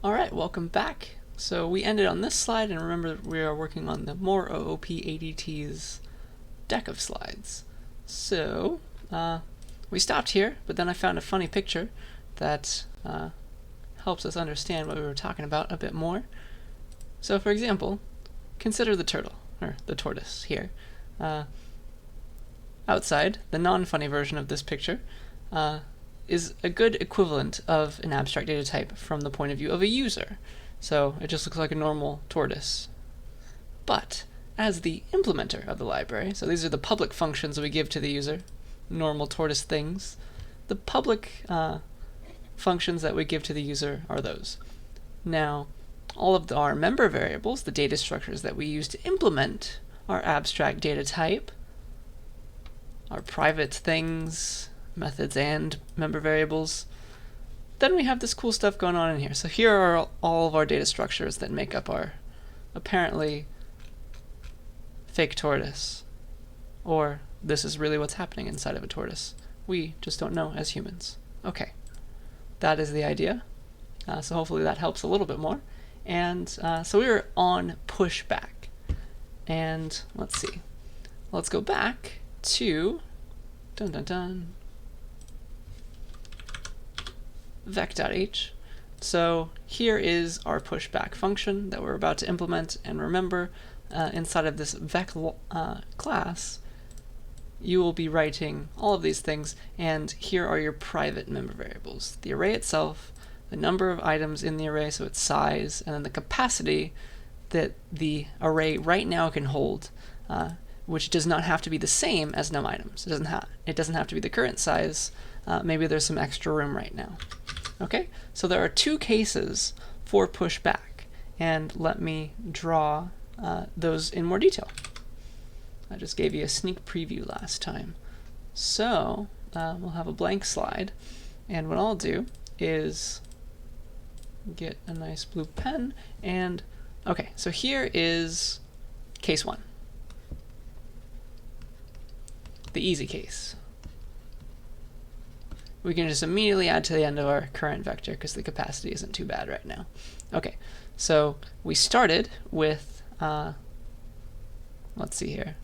Alright, welcome back. So we ended on this slide, and remember we are working on the more OOP ADT's deck of slides. So we stopped here, but then I found a funny picture that helps us understand what we were talking about a bit more. So for example, consider the turtle, or the tortoise here. Outside, the non-funny version of this picture is a good equivalent of an abstract data type from the point of view of a user. So it just looks like a normal tortoise. But as the implementer of the library, so these are the public functions we give to the user, normal tortoise things, the public functions that we give to the user are those. Now, all of our member variables, the data structures that we use to implement our abstract data type, our private things, methods and member variables. Then we have this cool stuff going on in here. So here are all of our data structures that make up our apparently fake tortoise. Or this is really what's happening inside of a tortoise. We just don't know as humans. Okay, that is the idea. So hopefully that helps a little bit more. And so we were on pushback. And let's see. Let's go back to vec.h. So here is our pushback function that we're about to implement, and remember inside of this vec class you will be writing all of these things, and here are your private member variables. The array itself, the number of items in the array, so its size, and then the capacity that the array right now can hold, which does not have to be the same as num items. It doesn't have to be the current size. Maybe there's some extra room right now. Okay, so there are two cases for pushback, and let me draw those in more detail. I just gave you a sneak preview last time. So we'll have a blank slide, and what I'll do is get a nice blue pen, and okay, so here is case 1. The easy case. We can just immediately add to the end of our current vector because the capacity isn't too bad right now. Okay, so we started with, let's see here.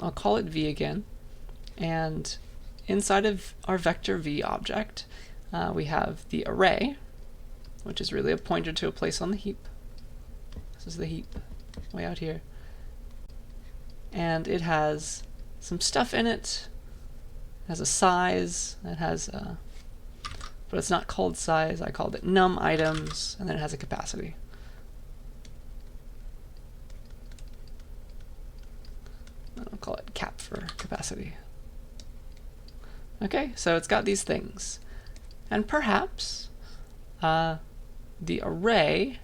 I'll call it v again, and inside of our vector v object, we have the array, which is really a pointer to a place on the heap. This is the heap way out here. And it has some stuff in it. It has a size. It has but it's not called size. I called it num items, and then it has a capacity. I'll call it cap for capacity. Okay, so it's got these things, and perhaps the array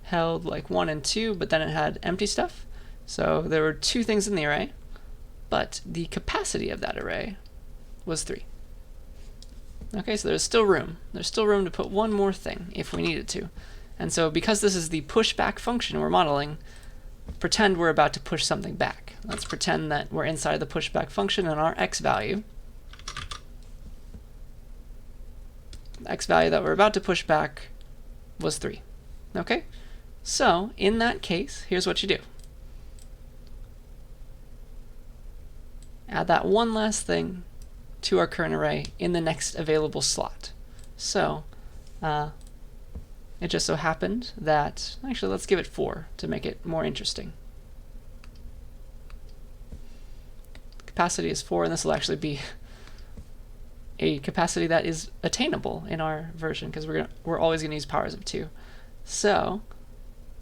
held like 1 and 2, but then it had empty stuff. So there were 2 things in the array, but the capacity of that array was 3. Okay, so there's still room. There's still room to put one more thing if we needed to. And so because this is the pushback function we're modeling, pretend we're about to push something back. Let's pretend that we're inside the pushback function, and our x value, the x value that we're about to push back, was 3. Okay? So in that case, here's what you do. Add that one last thing to our current array in the next available slot. So it just so happened that, actually let's give it 4 to make it more interesting. Capacity is 4, and this will actually be a capacity that is attainable in our version because we're always going to use powers of 2. So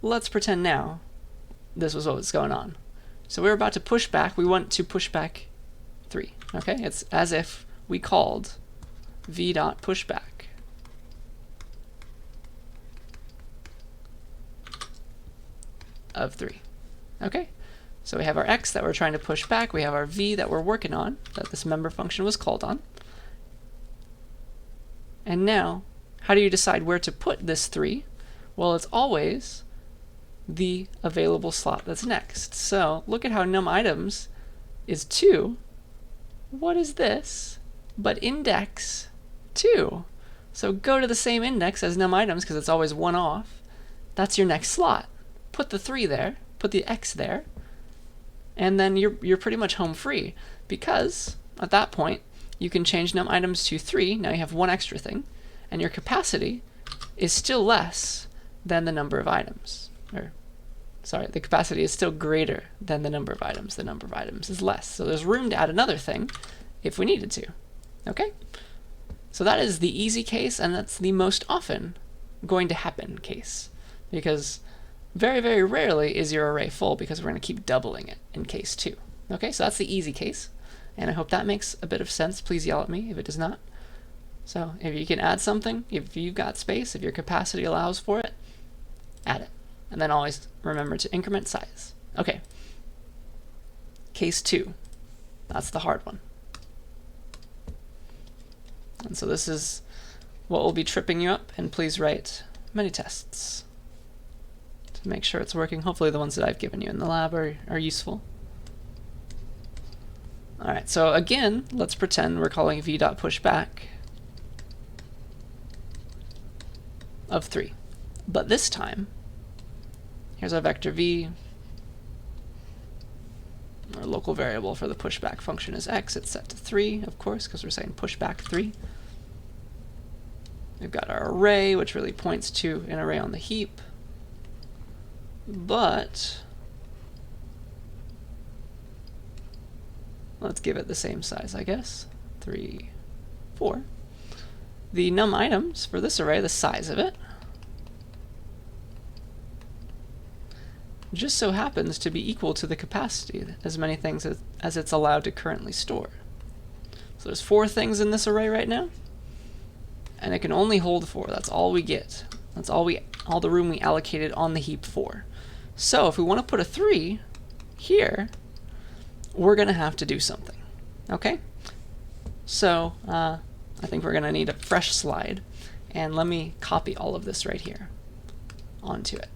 let's pretend now this was what was going on. So we're about to push back. We want to push back 3. Okay, it's as if we called v.pushback. Of 3. Okay, so we have our x that we're trying to push back. We have our v that we're working on, that this member function was called on. And now, how do you decide where to put this 3? Well, it's always the available slot that's next. So look at how num items is 2. What is this but index 2? So go to the same index as num items because it's always one off. That's your next slot. Put the 3 there, put the x there, and then you're pretty much home free, because at that point you can change num items to 3. Now you have one extra thing, and your capacity is still less than the number of items. Or, sorry, the capacity is still greater than the number of items. The number of items is less. So there's room to add another thing if we needed to. Okay? So that is the easy case, and that's the most often going to happen case, because very, very rarely is your array full, because we're going to keep doubling it in case 2. Okay, so that's the easy case, and I hope that makes a bit of sense. Please yell at me if it does not. So if you can add something, if you've got space, if your capacity allows for it, add it. And then always remember to increment size. Okay, case 2. That's the hard one. And so this is what will be tripping you up, and please write many tests to make sure it's working. Hopefully the ones that I've given you in the lab are useful. Alright, so again, let's pretend we're calling v.pushback of 3. But this time, here's our vector v. Our local variable for the pushback function is x. It's set to 3, of course, because we're saying pushback 3. We've got our array, which really points to an array on the heap. But let's give it the same size, I guess. 3, 4. The num items for this array, the size of it, just so happens to be equal to the capacity, as many things as it's allowed to currently store. So there's 4 things in this array right now, and it can only hold 4. That's all we get. That's all the room we allocated on the heap for. So if we want to put a 3 here, we're going to have to do something. Okay? So I think we're going to need a fresh slide, and let me copy all of this right here onto it.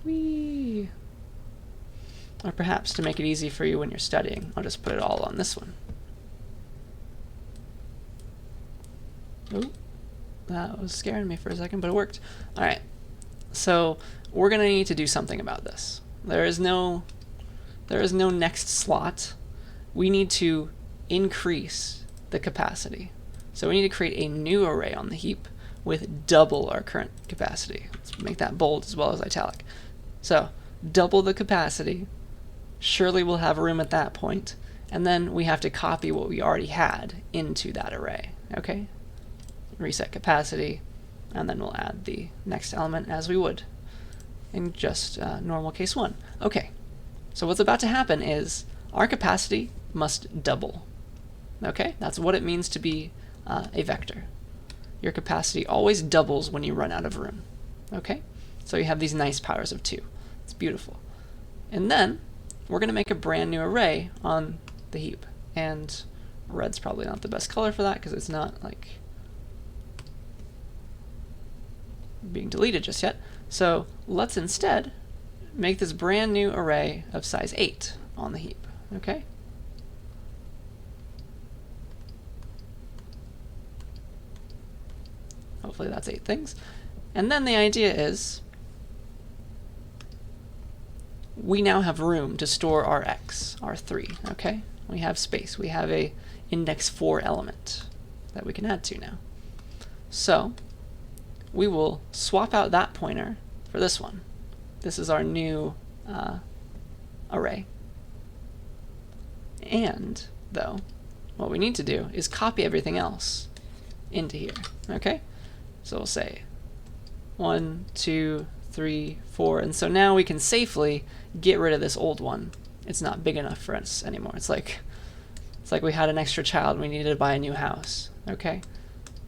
Whee! Or perhaps to make it easy for you when you're studying, I'll just put it all on this one. Ooh, that was scaring me for a second, but it worked. Alright, so we're going to need to do something about this. There is no next slot. We need to increase the capacity. So we need to create a new array on the heap with double our current capacity. Let's make that bold as well as italic. So double the capacity. Surely we'll have room at that point. And then we have to copy what we already had into that array. Okay? Reset capacity, and then we'll add the next element as we would in just normal case 1. Okay, so what's about to happen is our capacity must double. Okay, that's what it means to be a vector. Your capacity always doubles when you run out of room. Okay, so you have these nice powers of 2. It's beautiful. And then we're going to make a brand new array on the heap, and red's probably not the best color for that because it's not like being deleted just yet. So let's instead make this brand new array of size 8 on the heap. Okay? Hopefully that's 8 things. And then the idea is we now have room to store our x, our 3. Okay? We have space. We have a index 4 element that we can add to now. So we will swap out that pointer for this one. This is our new array. And, though, what we need to do is copy everything else into here. Okay? So we'll say 1, 2, 3, 4, and so now we can safely get rid of this old one. It's not big enough for us anymore. It's like we had an extra child and we needed to buy a new house. Okay?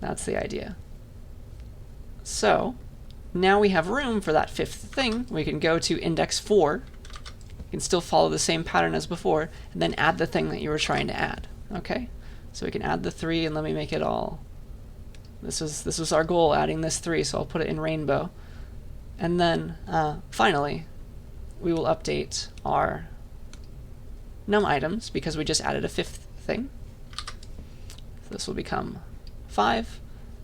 That's the idea. So now we have room for that 5th thing. We can go to index 4. You can still follow the same pattern as before, and then add the thing that you were trying to add. Okay? So we can add the 3, and let me make it all. This was our goal, adding this 3, so I'll put it in rainbow. And then finally, we will update our num items because we just added a 5th thing. So this will become 5.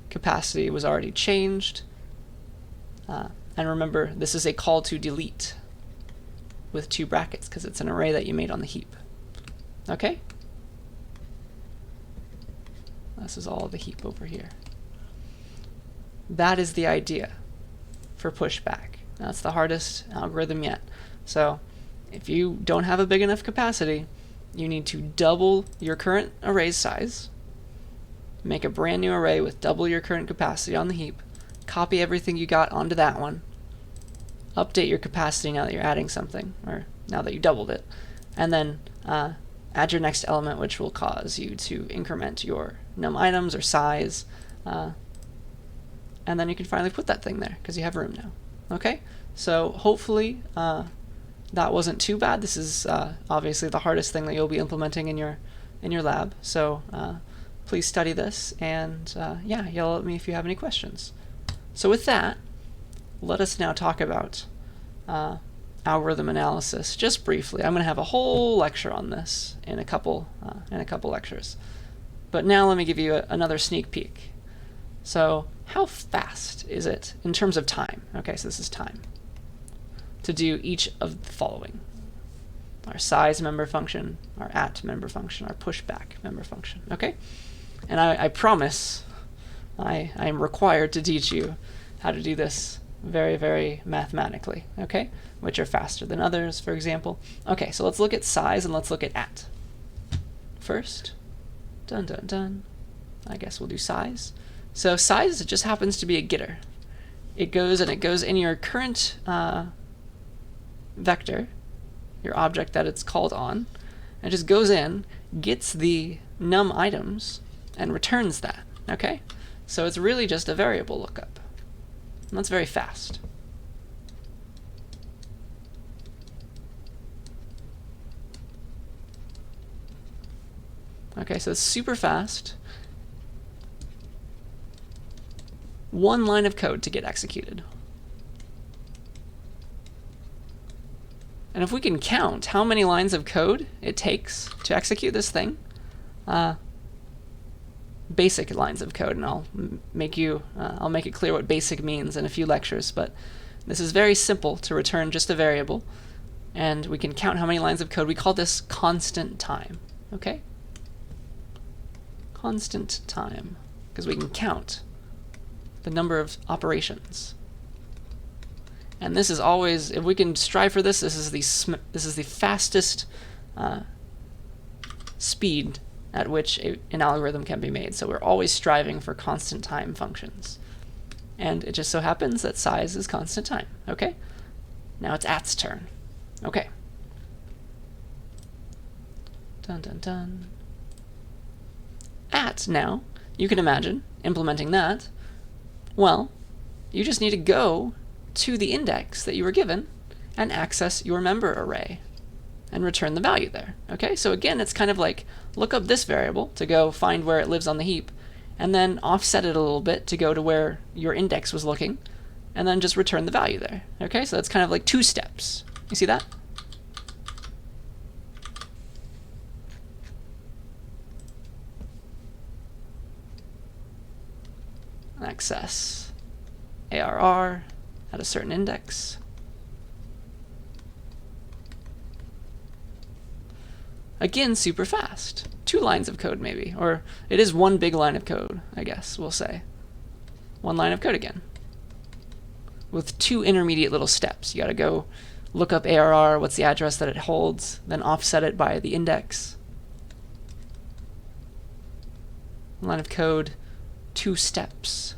Capacity was already changed. And remember, this is a call to delete with 2 brackets because it's an array that you made on the heap. Okay? This is all the heap over here. That is the idea for pushback. That's the hardest algorithm yet. So if you don't have a big enough capacity, you need to double your current array's size, make a brand new array with double your current capacity on the heap, copy everything you got onto that one, update your capacity now that you're adding something, or now that you doubled it, and then add your next element, which will cause you to increment your num items or size, and then you can finally put that thing there because you have room now. Okay, so hopefully that wasn't too bad. This is obviously the hardest thing that you'll be implementing in your lab. So please study this, and yeah, yell at me if you have any questions. So with that, let us now talk about algorithm analysis just briefly. I'm going to have a whole lecture on this in a couple lectures. But now let me give you another sneak peek. So how fast is it in terms of time? Okay, so this is time to do each of the following: our size member function, our at member function, our pushback member function. Okay, and I promise I am required to teach you how to do this very, very mathematically, okay? Which are faster than others, for example. Okay, so let's look at size and let's look at at. First, dun dun dun, I guess we'll do size. So size, it just happens to be a getter. It goes in your current vector, your object that it's called on, and just goes in, gets the num items, and returns that, okay? So it's really just a variable lookup. And that's very fast. Okay, so it's super fast. One line of code to get executed. And if we can count how many lines of code it takes to execute this thing, basic lines of code, and I'll make it clear what basic means in a few lectures, but this is very simple to return just a variable, and we can count how many lines of code. We call this constant time, okay? Constant time, because we can count the number of operations. And this is always, if we can strive for this, this is the fastest speed at which an algorithm can be made. So we're always striving for constant time functions. And it just so happens that size is constant time. Okay? Now it's at's turn. Okay. Dun dun dun. At now, you can imagine implementing that. Well, you just need to go to the index that you were given and access your member array and return the value there. Okay, so again, it's kind of like look up this variable to go find where it lives on the heap, and then offset it a little bit to go to where your index was looking, and then just return the value there. Okay, so that's kind of like 2 steps. You see that? Access ARR at a certain index. Again, super fast. 2 lines of code maybe, or it is 1 big line of code, I guess we'll say. 1 line of code again, with 2 intermediate little steps. You gotta go look up ARR, what's the address that it holds, then offset it by the index. 1 line of code, 2 steps.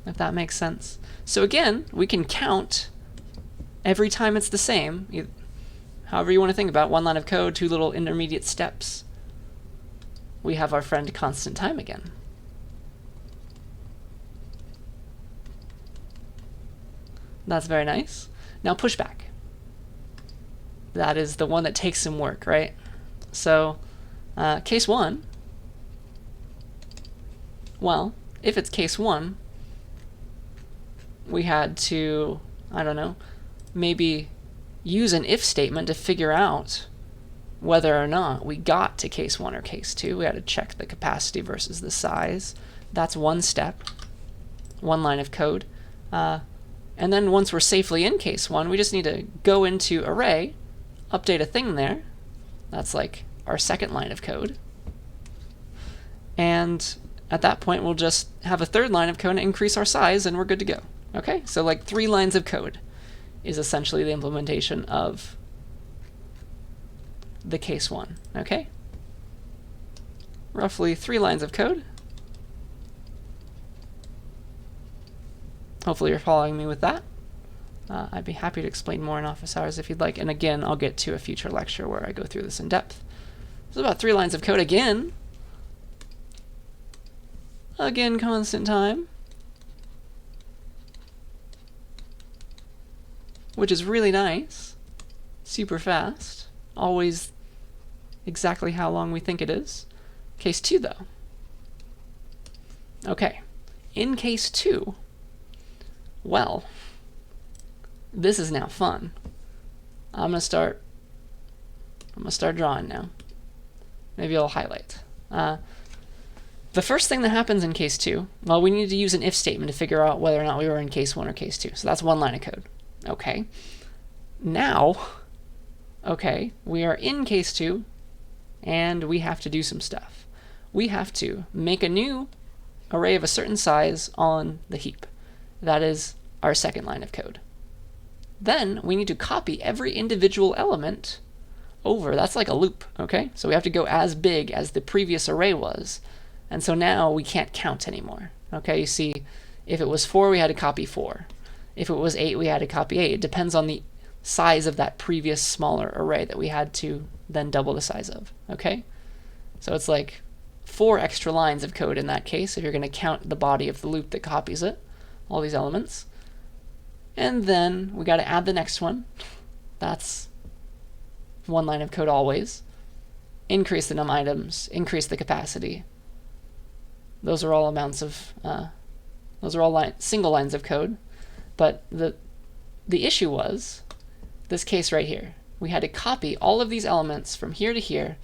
If that makes sense. So again, we can count every time it's the same. However you want to think about 1 line of code, 2 little intermediate steps. We have our friend constant time again. That's very nice. Now pushback. That is the one that takes some work, right? So case 1, well, if it's case 1, we had to, I don't know, maybe use an if statement to figure out whether or not we got to case 1 or case 2. We had to check the capacity versus the size. That's one step, one line of code. And then once we're safely in case 1, we just need to go into array, update a thing there. That's like our second line of code. And at that point, we'll just have a third line of code and increase our size, and we're good to go. Okay, so like 3 lines of code is essentially the implementation of the case 1. Okay, roughly 3 lines of code. Hopefully you're following me with that. I'd be happy to explain more in office hours if you'd like. And again, I'll get to a future lecture where I go through this in depth. So about 3 lines of code again. Again, constant time. Which is really nice. Super fast. Always exactly how long we think it is. Case 2 though. Okay. In case 2, well, this is now fun. I'm gonna start drawing now. Maybe I'll highlight. The first thing that happens in case 2, well, we need to use an if statement to figure out whether or not we were in case 1 or case 2. So that's 1 line of code. Okay. Now, okay, we are in case 2, and we have to do some stuff. We have to make a new array of a certain size on the heap. That is our second line of code. Then we need to copy every individual element over. That's like a loop, okay? So we have to go as big as the previous array was. And so now we can't count anymore. Okay, you see, if it was 4, we had to copy 4. If it was 8, we had to copy 8. It depends on the size of that previous smaller array that we had to then double the size of, okay? So it's like 4 extra lines of code in that case, if you're going to count the body of the loop that copies it, all these elements. And then we got to add the next one. That's 1 line of code always. Increase the num items, increase the capacity. Those are all amounts of, those are all single lines of code. But the issue was this case right here. We had to copy all of these elements from here to here,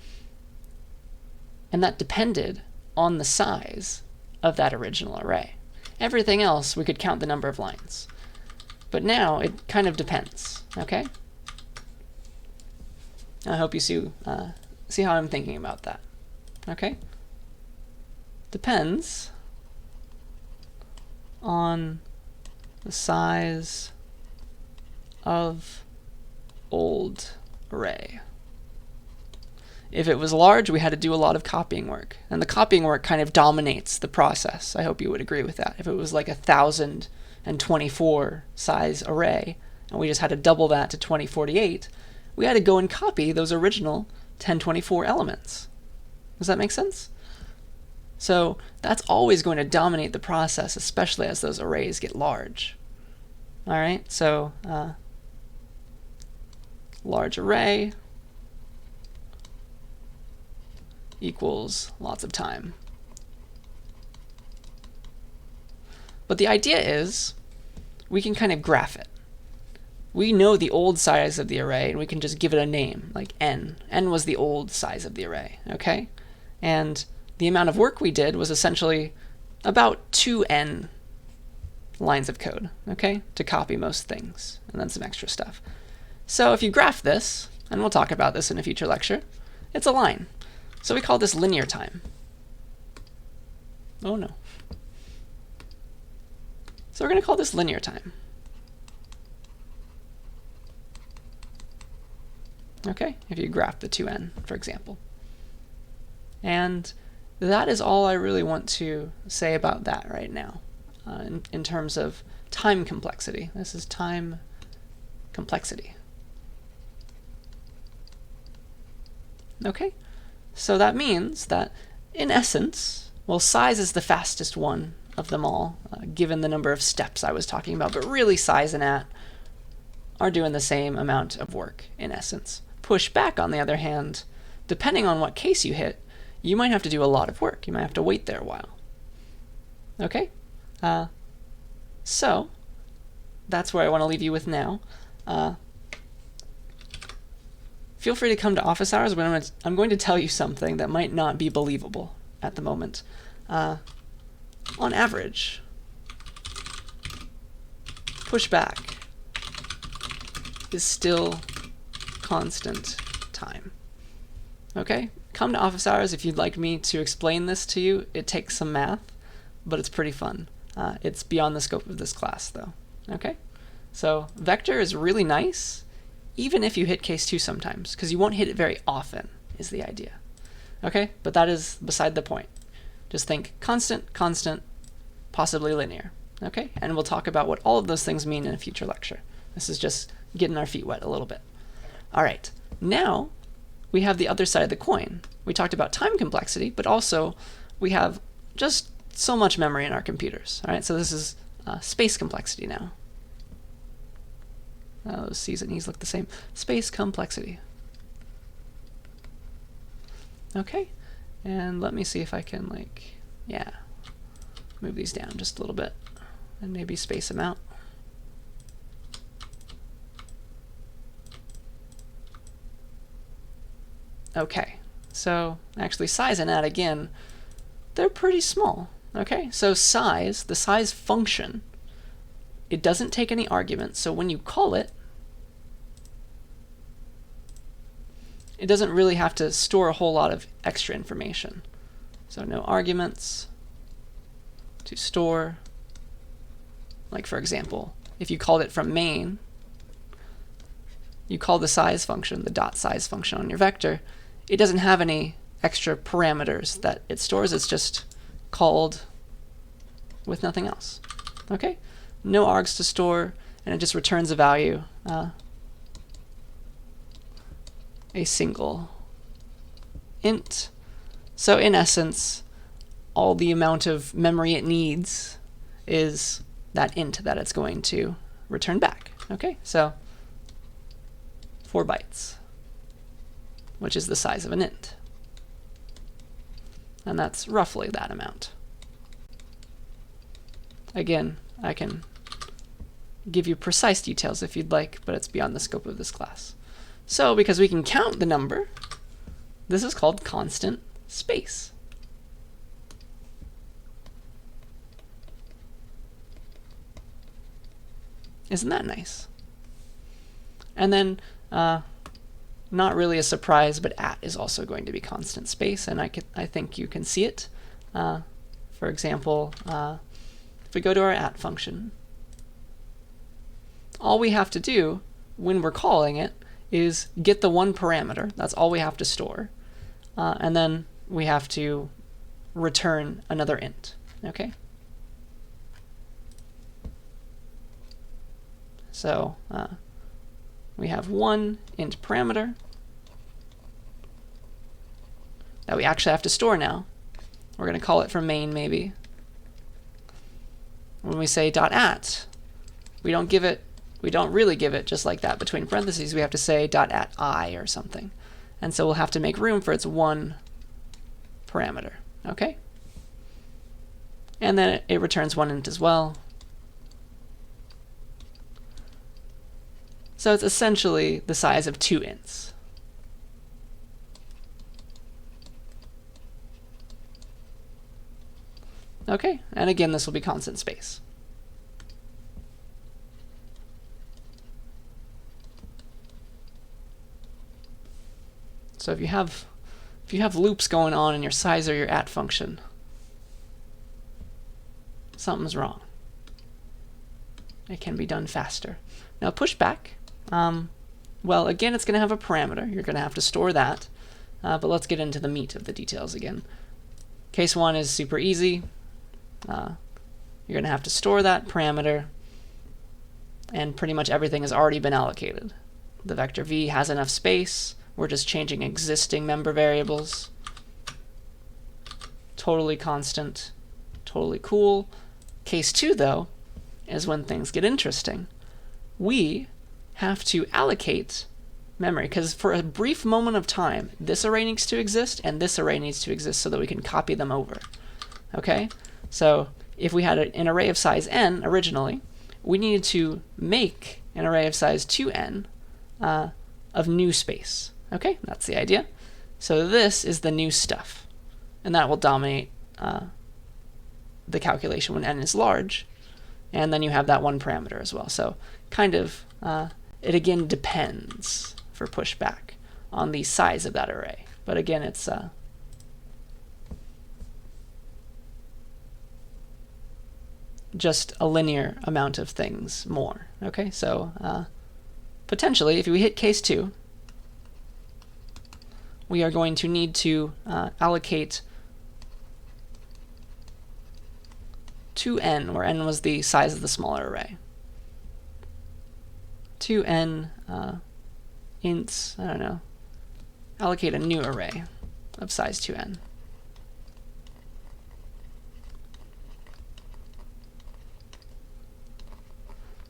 and that depended on the size of that original array. Everything else, we could count the number of lines. But now it kind of depends, okay? I hope you see how I'm thinking about that, okay? Depends on the size of old array. If it was large, we had to do a lot of copying work. And the copying work kind of dominates the process. I hope you would agree with that. If it was like 1024 size array, and we just had to double that to 2048, we had to go and copy those original 1024 elements. Does that make sense? So that's always going to dominate the process, especially as those arrays get large. All right, so large array equals lots of time. But the idea is we can kind of graph it. We know the old size of the array, and we can just give it a name, like n. n was the old size of the array, okay? And the amount of work we did was essentially about 2n lines of code, okay, to copy most things, and then some extra stuff. So if you graph this, and we'll talk about this in a future lecture, it's a line. So we call this linear time. Oh no. So we're going to call this linear time. Okay, if you graph the 2n, for example. And that is all I really want to say about that right now, in terms of time complexity. This is time complexity. Okay, so that means that, in essence, well, size is the fastest one of them all, given the number of steps I was talking about, but really size and at are doing the same amount of work, in essence. Push back, on the other hand, depending on what case you hit, you might have to do a lot of work. You might have to wait there a while. Okay? So, that's where I want to leave you with now. feel free to come to office hours, but I'm going to tell you something that might not be believable at the moment. On average, pushback is still constant time. Okay? Come to office hours if you'd like me to explain this to you. It takes some math, but it's pretty fun. It's beyond the scope of this class, though. Okay? So vector is really nice, even if you hit case 2 sometimes, because you won't hit it very often, is the idea. Okay? But that is beside the point. Just think constant, constant, possibly linear. Okay? And we'll talk about what all of those things mean in a future lecture. This is just getting our feet wet a little bit. All right. Now we have the other side of the coin. We talked about time complexity, but also we have just so much memory in our computers. All right, so this is space complexity now. Those C's and E's look the same. Space complexity. Okay, and let me see if I can, move these down just a little bit and maybe space them out. Okay, so actually size and add again, they're pretty small. Okay, so size, the size function, it doesn't take any arguments, so when you call it, it doesn't really have to store a whole lot of extra information. So no arguments to store. Like for example, if you called it from main, you call the size function, the dot size function on your vector, it doesn't have any extra parameters that it stores. It's just called with nothing else. Okay? No args to store, and it just returns a value, a single int. So in essence, all the amount of memory it needs is that int that it's going to return back. Okay? So 4 bytes. Which is the size of an int. And that's roughly that amount. Again, I can give you precise details if you'd like, but it's beyond the scope of this class. So because we can count the number, this is called constant space. Isn't that nice? And then, not really a surprise, but at is also going to be constant space, and I think you can see it. For example, if we go to our at function, all we have to do when we're calling it is get the one parameter. That's all we have to store. And then we have to return another int. Okay? So we have one int parameter that we actually have to store now. We're going to call it from main, maybe. When we say .at, we don't really give it just like that between parentheses. We have to say .at I or something. And so we'll have to make room for its one parameter. Okay? And then it returns one int as well. So it's essentially the size of 2 ints. Okay, and again, this will be constant space. So if you have loops going on in your size or your at function, something's wrong. It can be done faster. Now pushback, well, again, it's going to have a parameter. You're going to have to store that. But let's get into the meat of the details again. Case 1 is super easy. You're going to have to store that parameter, and pretty much everything has already been allocated. The vector v has enough space. We're just changing existing member variables. Totally constant, totally cool. Case 2, though, is when things get interesting. We have to allocate memory, because for a brief moment of time, this array needs to exist, and this array needs to exist so that we can copy them over. Okay? So if we had an array of size n originally, we needed to make an array of size 2n of new space. Okay, that's the idea. So this is the new stuff, and that will dominate the calculation when n is large. And then you have that one parameter as well. So kind of, it again depends for pushback on the size of that array. But again, it's just a linear amount of things more. Okay, so potentially, if we hit case 2, we are going to need to allocate 2n, where n was the size of the smaller array. 2n ints, I don't know, allocate a new array of size 2n.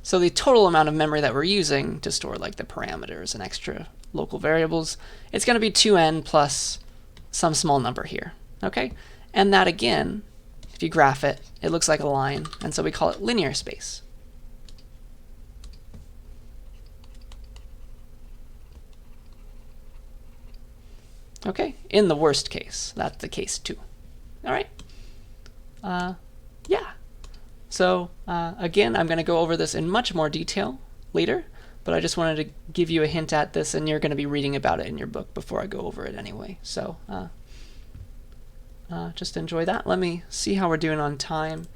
So the total amount of memory that we're using to store like the parameters and extra local variables, it's going to be 2n plus some small number here. Okay? And that again, if you graph it, it looks like a line, and so we call it linear space. Okay, in the worst case, that's the case 2. All right. Yeah. So again, I'm going to go over this in much more detail later, but I just wanted to give you a hint at this, and you're going to be reading about it in your book before I go over it anyway. So just enjoy that. Let me see how we're doing on time,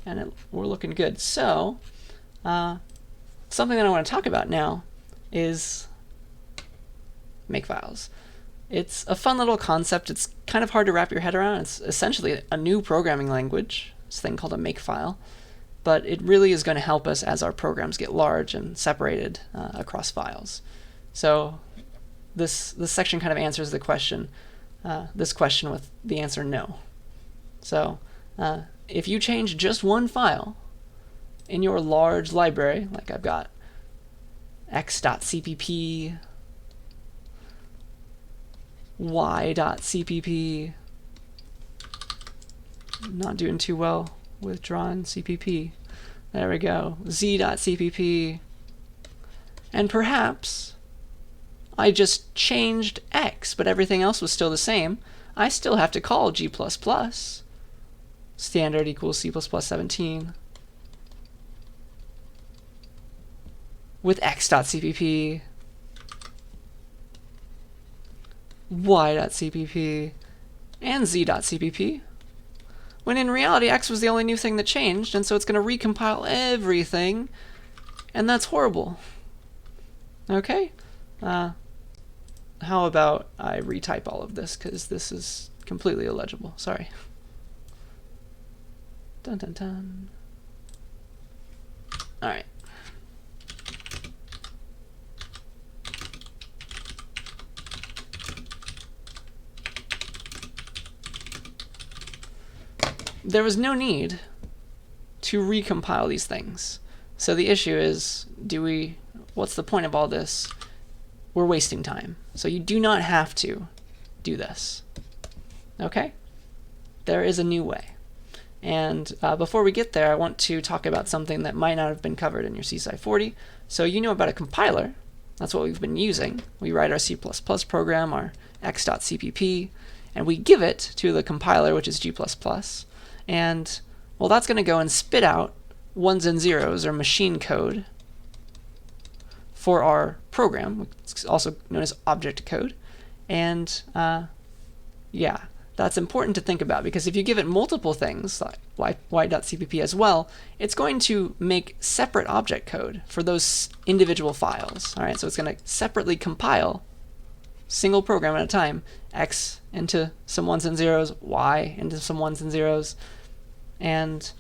and we're looking good. So something that I want to talk about now is Makefiles. It's a fun little concept. It's kind of hard to wrap your head around. It's essentially a new programming language, this thing called a makefile, but it really is going to help us as our programs get large and separated across files. So this section kind of answers the question, this question with the answer no. So if you change just one file in your large library, like I've got x.cpp, y.cpp, not doing too well with drawing CPP. There we go. z.cpp. And perhaps I just changed x, but everything else was still the same. I still have to call g++. Standard equals C++17 with x.cpp, y.cpp, and z.cpp, when in reality x was the only new thing that changed, and so it's going to recompile everything, and that's horrible. Okay? How about I retype all of this, because this is completely illegible. Sorry. Dun dun dun. Alright. There was no need to recompile these things. So the issue is, what's the point of all this? We're wasting time. So you do not have to do this. Okay? There is a new way. And before we get there, I want to talk about something that might not have been covered in your CSCI 40. So you know about a compiler. That's what we've been using. We write our C++ program, our x.cpp, and we give it to the compiler, which is G++. And, well, that's going to go and spit out ones and zeros, or machine code, for our program. It's also known as object code. And, yeah, that's important to think about, because if you give it multiple things, like y.cpp as well, it's going to make separate object code for those individual files. All right, so it's going to separately compile, single program at a time, x into some ones and zeros, y into some ones and zeros, and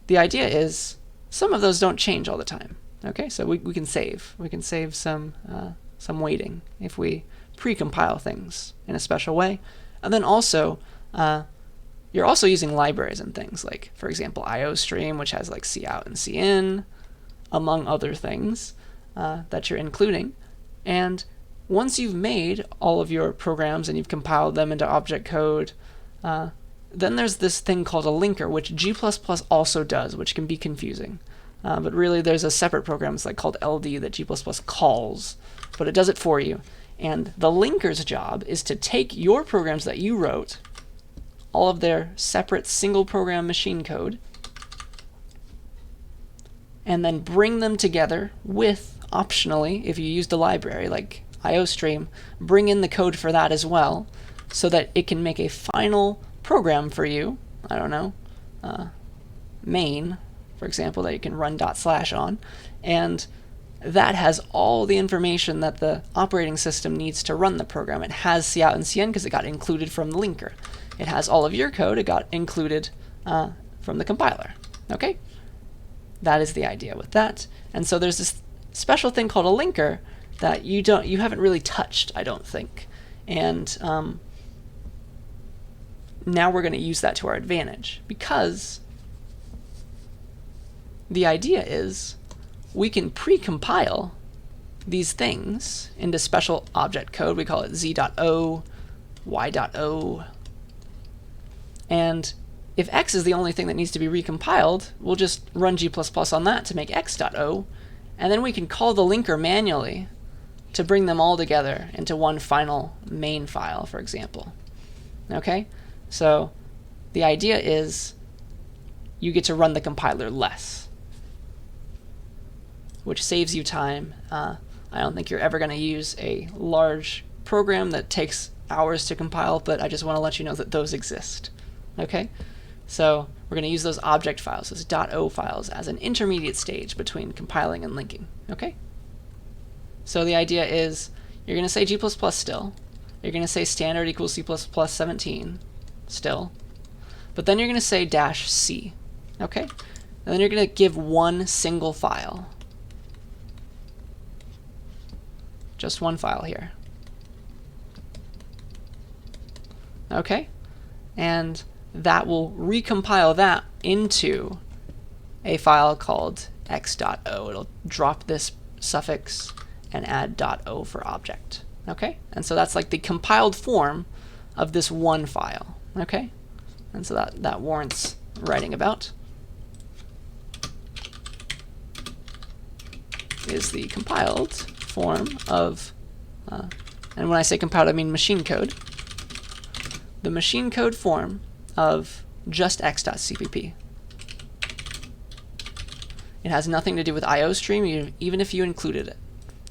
the idea is some of those don't change all the time. Okay, so we can save some weighting if we pre-compile things in a special way. And then also you're also using libraries and things like, for example, IOStream, which has like cout and cin, among other things that you're including. And once you've made all of your programs and you've compiled them into object code, then there's this thing called a linker, which G++ also does, which can be confusing. But really there's a separate program called LD that G++ calls but it does it for you. And the linker's job is to take your programs that you wrote, all of their separate single program machine code, and then bring them together with, optionally, if you used a library like IOStream, bring in the code for that as well, so that it can make a final program for you, I don't know, main, for example, that you can run // on, and that has all the information that the operating system needs to run the program. It has cout and cn because it got included from the linker. It has all of your code, it got included from the compiler. Okay? That is the idea with that. And so there's this special thing called a linker that you haven't really touched, I don't think. And now we're going to use that to our advantage, because the idea is we can pre-compile these things into special object code. We call it z.o, y.o. And if x is the only thing that needs to be recompiled, we'll just run g++ on that to make x.o, and then we can call the linker manually to bring them all together into one final main file, for example. Okay? So the idea is you get to run the compiler less, which saves you time. I don't think you're ever going to use a large program that takes hours to compile, but I just want to let you know that those exist. Okay? So we're going to use those object files, those .o files, as an intermediate stage between compiling and linking. Okay? So the idea is you're going to say G++ still. You're going to say standard equals C++ 17 still. But then you're going to say -c. Okay? And then you're going to give one single file. Just one file here. Okay? And that will recompile that into a file called x.o. It'll drop this suffix and add .o for object. Okay? And so that's like the compiled form of this one file. Okay? And so that warrants writing about. Is the compiled form of, and when I say compiled I mean machine code, the machine code form of just x.cpp. It has nothing to do with IOStream, even if you included it.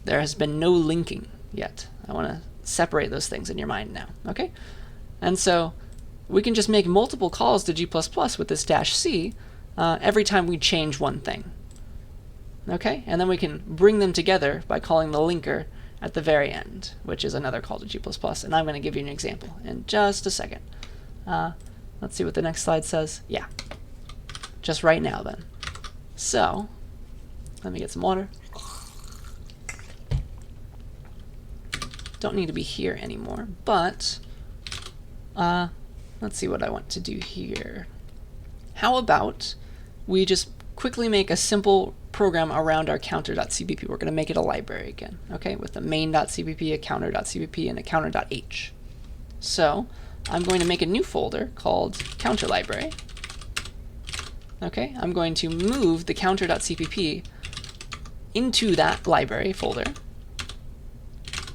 There has been no linking yet. I want to separate those things in your mind now. Okay? And so we can just make multiple calls to G++ with this -c every time we change one thing. Okay? And then we can bring them together by calling the linker at the very end, which is another call to G++. And I'm going to give you an example in just a second. Let's see what the next slide says. Yeah. Just right now, then. So, let me get some water. Don't need to be here anymore, but let's see what I want to do here. How about we just quickly make a simple program around our counter.cpp. We're going to make it a library again, okay, with a main.cpp, a counter.cpp, and a counter.h. So I'm going to make a new folder called counter library. Okay, I'm going to move the counter.cpp into that library folder.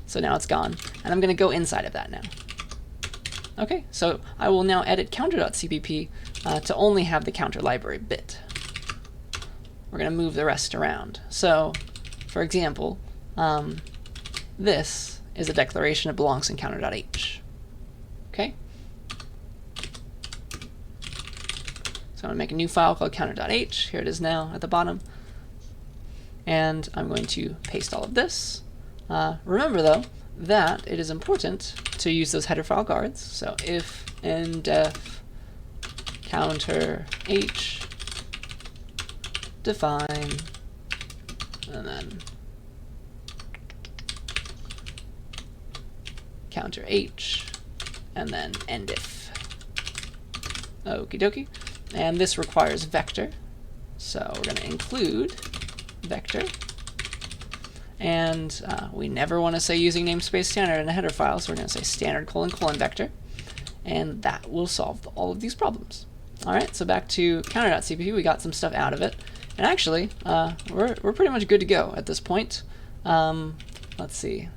So now it's gone, and I'm going to go inside of that now. Okay, so I will now edit counter.cpp to only have the counter library bit. We're going to move the rest around. So, for example, this is a declaration. It belongs in counter.h. Okay? So I'm going to make a new file called counter.h. Here it is now at the bottom. And I'm going to paste all of this. Remember, though, that it is important to use those header file guards. So if and def counter h define, and then counter h, and then end if. Okie dokie. And this requires vector, so we're going to include vector. And we never want to say using namespace standard in a header file, so we're going to say standard : vector, and that will solve all of these problems. All right, so back to counter.cpp, we got some stuff out of it. And actually, we're pretty much good to go at this point. let's see.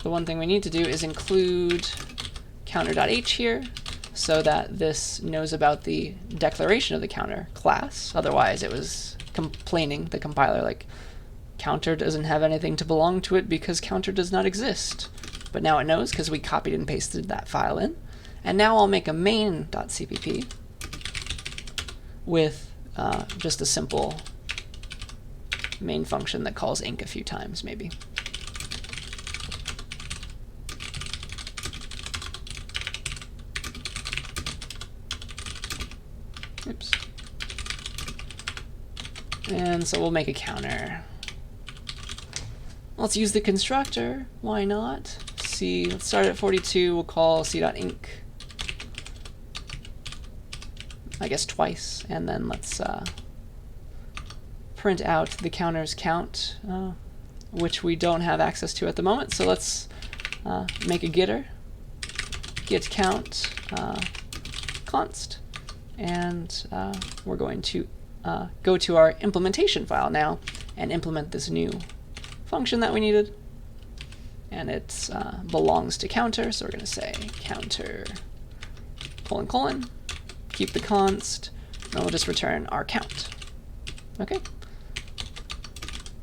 The one thing we need to do is include counter.h here so that this knows about the declaration of the counter class. Otherwise it was complaining, the compiler, like, counter doesn't have anything to belong to it because counter does not exist. But now it knows because we copied and pasted that file in. And now I'll make a main.cpp with just a simple main function that calls inc a few times, maybe. Oops. And so we'll make a counter. Let's use the constructor. Why not? Let's start at 42. We'll call c.inc, I guess twice, and then let's print out the counter's count, which we don't have access to at the moment. So let's make a getter, get count const, and we're going to go to our implementation file now and implement this new function that we needed. And it belongs to counter, so we're going to say counter : keep the const, and we'll just return our count. Okay.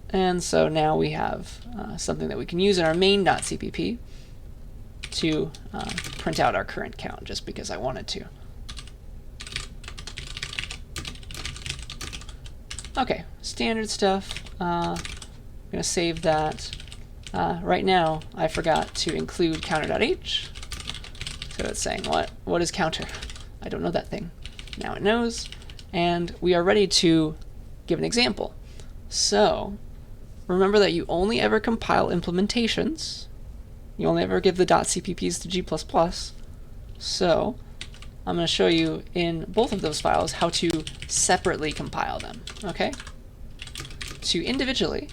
And so now we have something that we can use in our main.cpp to print out our current count, just because I wanted to. Okay, standard stuff. I'm going to save that. Right now, I forgot to include counter.h. So it's saying, what is counter? I don't know that thing. Now it knows, and we are ready to give an example. So remember that you only ever compile implementations. You only ever give the .cpps to G++. So I'm going to show you in both of those files how to separately compile them. Okay? To individually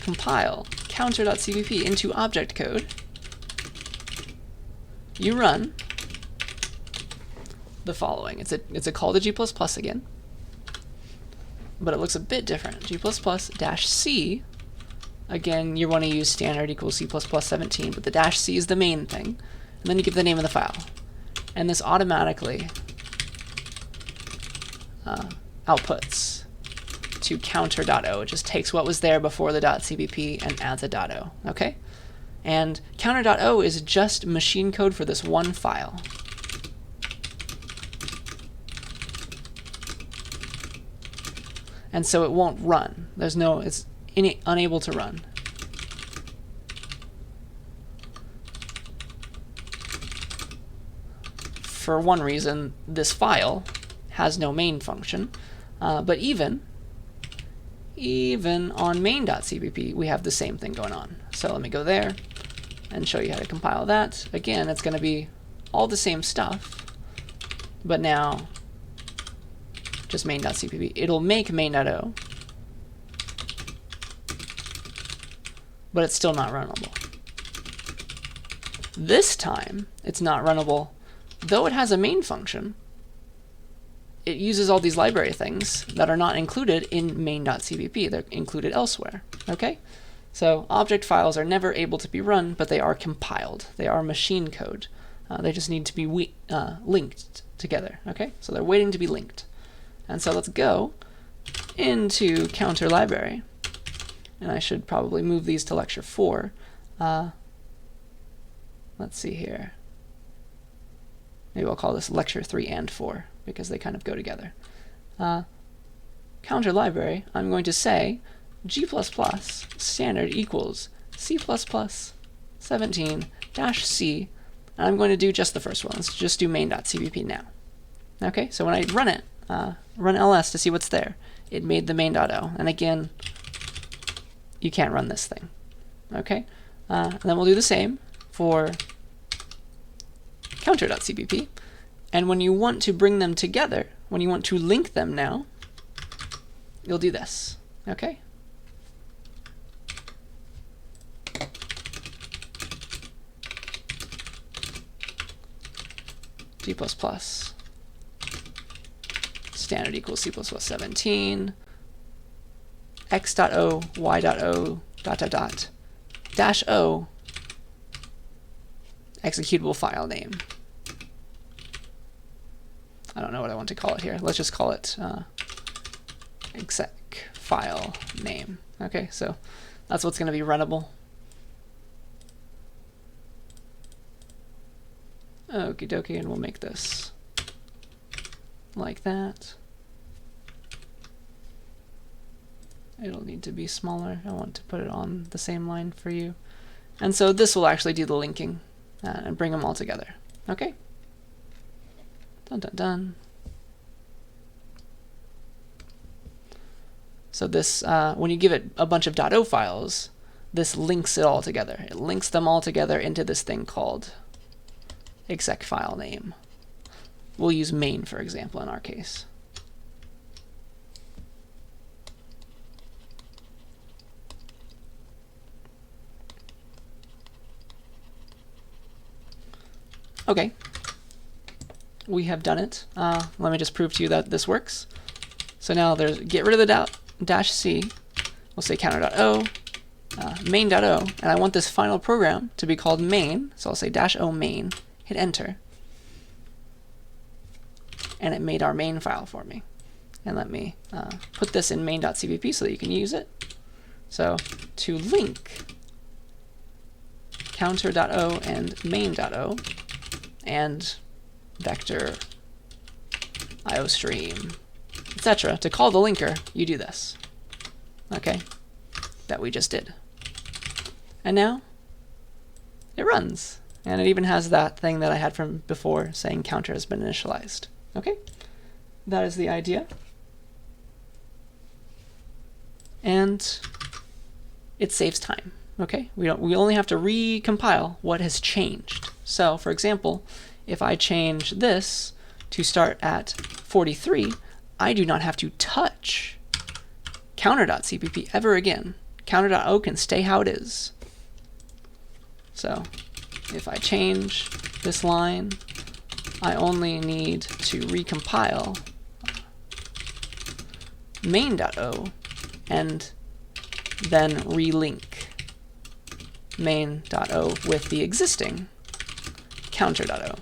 compile counter.cpp into object code, you run the following. It's a call to G++ again, but it looks a bit different. G++-c, again, you want to use standard equals C++17, but the -c is the main thing, and then you give the name of the file. And this automatically outputs to counter.o. It just takes what was there before the .cpp and adds a .o. Okay? And counter.o is just machine code for this one file. And so it won't run. It's unable to run. For one reason, this file has no main function, but even on main.cpp, we have the same thing going on. So let me go there and show you how to compile that. Again, it's going to be all the same stuff, but now just main.cpp. It'll make main.o, but it's still not runnable. This time, it's not runnable. Though it has a main function, it uses all these library things that are not included in main.cpp. They're included elsewhere. Okay? So object files are never able to be run, but they are compiled. They are machine code. They just need to be linked together. Okay? So they're waiting to be linked. And so let's go into counter library. And I should probably move these to lecture 4. Let's see here. Maybe I'll call this lecture 3 and 4 because they kind of go together. Counter library, I'm going to say G++ standard equals C++17-C, and I'm going to do just the first one. Let's just do main.cpp now. Okay, so when I run it, run ls to see what's there, it made the main.o, and again, you can't run this thing. Okay, and then we'll do the same for counter.cpp, and when you want to bring them together, when you want to link them now, you'll do this. Okay? G++ standard equals C++17, x.o, y.o, ... dash o executable file name. I don't know what I want to call it here. Let's just call it exec file name. Okay, so that's what's going to be runnable. Okie dokie, and we'll make this like that. It'll need to be smaller. I want to put it on the same line for you. And so this will actually do the linking and bring them all together. Okay? Dun dun dun. So this, when you give it a bunch of .o files, this links it all together. It links them all together into this thing called exec file name. We'll use main, for example, in our case. Okay, we have done it. Let me just prove to you that this works. So now there's get rid of the dash C. We'll say counter.o, main.o, and I want this final program to be called main. So I'll say dash o main, hit enter, and it made our main file for me. And let me put this in main.cpp so that you can use it. So to link counter.o and main.o and vector iostream, etc. To call the linker, you do this. Okay, that we just did. And now it runs. And it even has that thing that I had from before saying counter has been initialized. Okay, that is the idea. And it saves time. Okay, we only have to recompile what has changed. So, for example, if I change this to start at 43, I do not have to touch counter.cpp ever again. Counter.o can stay how it is. So, if I change this line, I only need to recompile main.o and then relink main.o with the existing counter.o.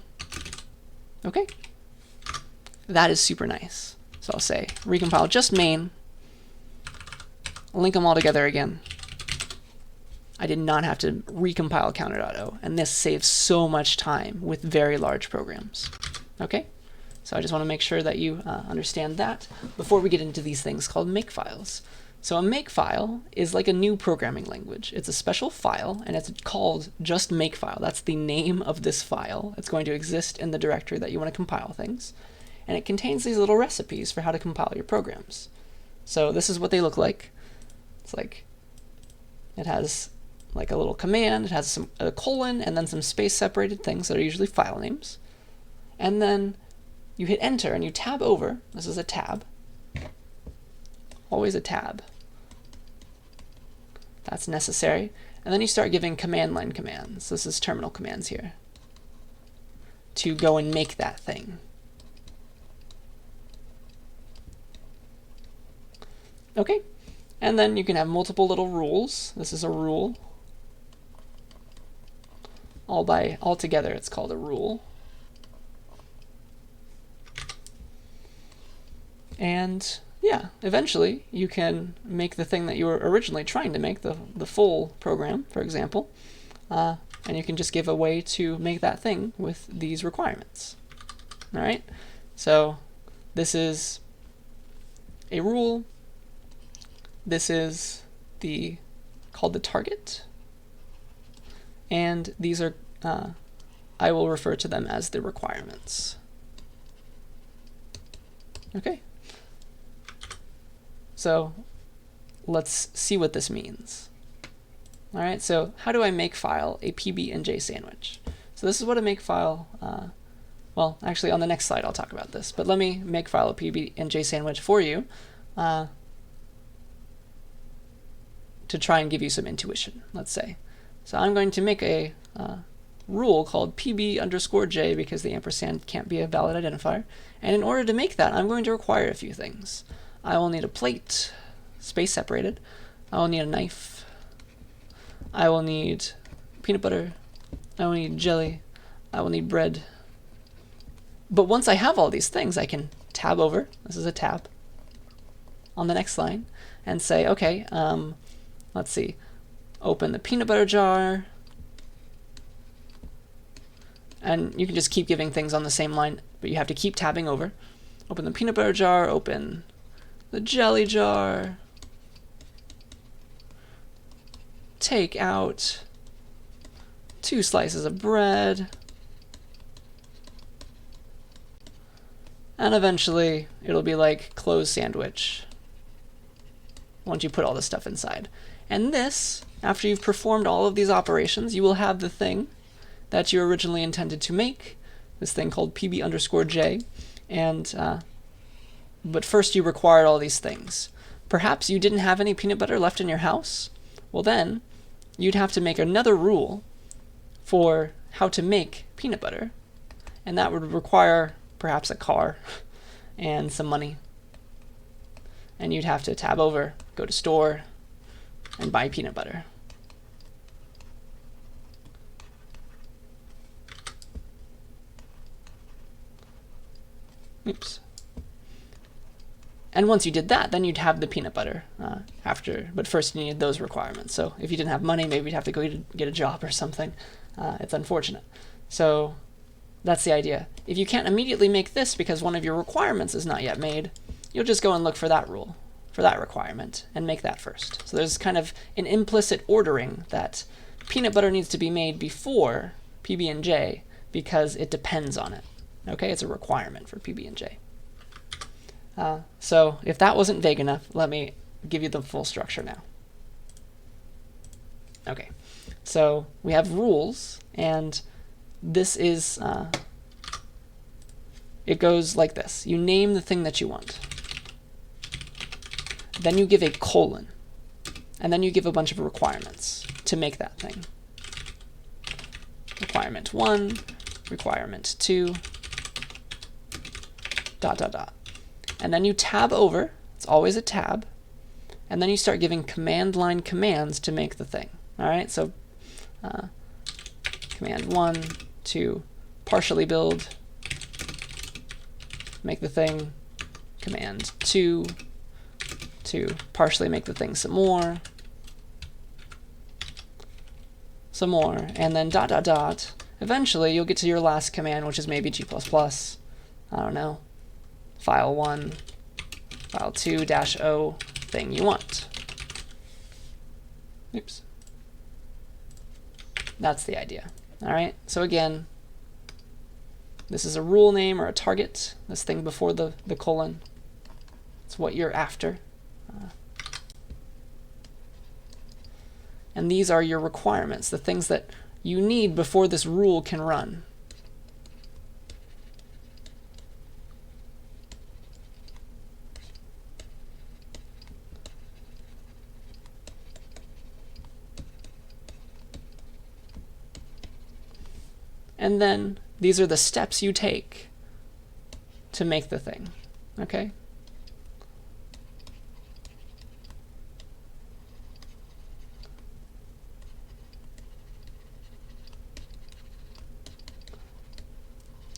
Okay? That is super nice. So I'll say recompile just main, link them all together again. I did not have to recompile counter.o, and this saves so much time with very large programs. Okay? So I just want to make sure that you understand that before we get into these things called Makefiles. So a Makefile is like a new programming language. It's a special file, and it's called just Makefile. That's the name of this file. It's going to exist in the directory that you want to compile things. And it contains these little recipes for how to compile your programs. So this is what they look like. It's like, it has like a little command, it has a colon, and then some space-separated things that are usually file names. And then you hit enter, and you tab over. This is a tab. Always a tab. That's necessary. And then you start giving command line commands. This is terminal commands here. To go and make that thing. Okay. And then you can have multiple little rules. This is a rule. All together it's called a rule. And yeah, eventually you can make the thing that you were originally trying to make, the full program, for example, and you can just give a way to make that thing with these requirements. All right, so this is a rule. This is called the target, and these are I will refer to them as the requirements. Okay. So let's see what this means. All right, so how do I makefile a PB&J sandwich? So this is what a makefile, well, actually on the next slide I'll talk about this, but let me makefile a PB&J sandwich for you to try and give you some intuition, let's say. So I'm going to make a rule called PB_J because the ampersand can't be a valid identifier. And in order to make that, I'm going to require a few things. I will need a plate, space separated. I will need a knife. I will need peanut butter. I will need jelly. I will need bread. But once I have all these things, I can tab over. This is a tab on the next line and say, okay, let's see. Open the peanut butter jar. And you can just keep giving things on the same line, but you have to keep tabbing over. Open the peanut butter jar, open the jelly jar. Take out 2 slices of bread. And eventually it'll be like closed sandwich once you put all this stuff inside. And this, after you've performed all of these operations, you will have the thing that you originally intended to make, this thing called PB_J. And but first you required all these things. Perhaps you didn't have any peanut butter left in your house. Well, then you'd have to make another rule for how to make peanut butter, and that would require perhaps a car and some money. And you'd have to tab over, go to store, and buy peanut butter. Oops. And once you did that, then you'd have the peanut butter after. But first you needed those requirements. So if you didn't have money, maybe you'd have to go get a job or something. It's unfortunate. So that's the idea. If you can't immediately make this because one of your requirements is not yet made, you'll just go and look for that rule, for that requirement, and make that first. So there's kind of an implicit ordering that peanut butter needs to be made before PB&J because it depends on it. Okay, it's a requirement for PB&J. So if that wasn't vague enough, let me give you the full structure now. Okay, so we have rules, and this is, it goes like this. You name the thing that you want. Then you give a colon, and then you give a bunch of requirements to make that thing. Requirement 1, requirement 2, ... And then you tab over, it's always a tab, and then you start giving command line commands to make the thing. All right, so command 1 to partially build, make the thing, command 2 to partially make the thing some more, and then ... Eventually you'll get to your last command, which is maybe G++, I don't know, file1, file2 -o thing you want. Oops. That's the idea. All right, so again, this is a rule name or a target, this thing before the colon. It's what you're after. And these are your requirements, the things that you need before this rule can run. And then these are the steps you take to make the thing, okay?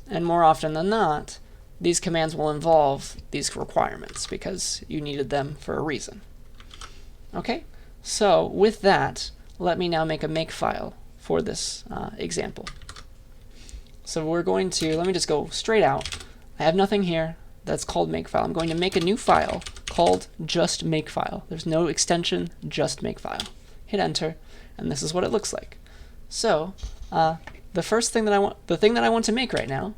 And more often than not, these commands will involve these requirements because you needed them for a reason. Okay, so with that, let me now make a makefile for this example. So we're going to, let me just go straight out. I have nothing here that's called Makefile. I'm going to make a new file called just Makefile. There's no extension, just Makefile. Hit enter, and this is what it looks like. So the first thing that I want, the thing that I want to make right now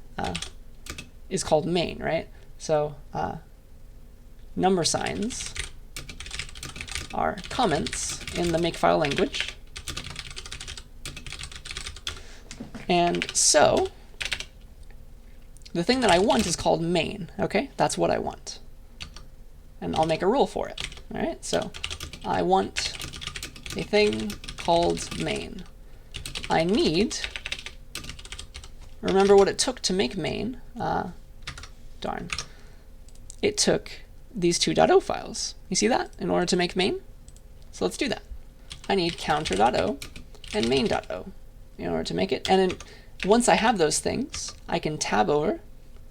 is called main, right? So number signs are comments in the Makefile language. And so the thing that I want is called main, okay? That's what I want. And I'll make a rule for it, all right? So I want a thing called main. I need, remember what it took to make main. Darn. It took these two .o files. You see that in order to make main? So let's do that. I need counter.o and main.o in order to make it. And once I have those things, I can tab over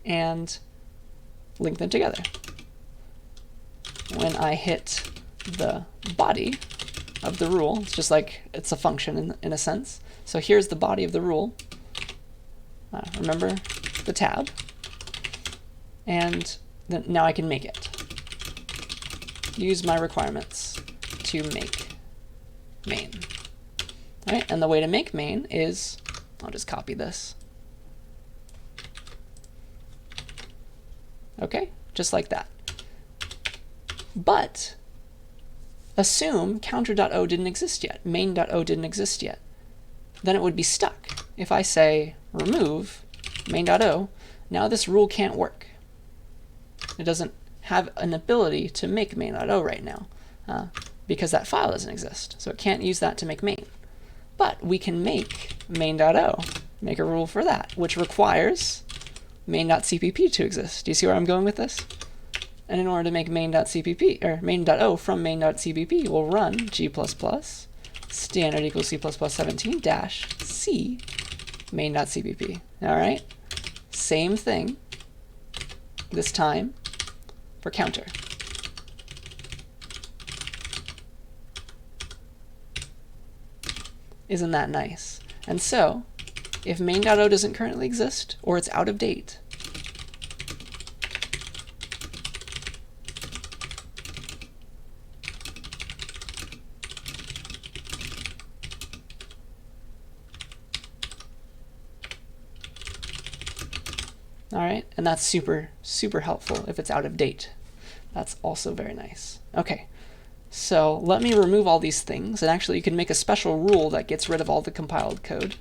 and link them together. When I hit the body of the rule, it's just like it's a function in a sense. So here's the body of the rule. Remember the tab. And then now I can make it. Use my requirements to make main. All right, and the way to make main is, I'll just copy this. Okay, just like that. But assume counter.o didn't exist yet, main.o didn't exist yet. Then it would be stuck. If I say remove main.o, now this rule can't work. It doesn't have an ability to make main.o right now because that file doesn't exist. So it can't use that to make main. But we can make main.o, make a rule for that, which requires main.cpp to exist. Do you see where I'm going with this? And in order to make main.cpp, or main.o from main.cpp, we'll run g++ standard equals C++17 dash c main.cpp. All right, same thing this time for counter. Isn't that nice? And so, if main.o doesn't currently exist, or it's out of date, all right, and that's super, super helpful if it's out of date. That's also very nice. Okay, so let me remove all these things, and actually you can make a special rule that gets rid of all the compiled code.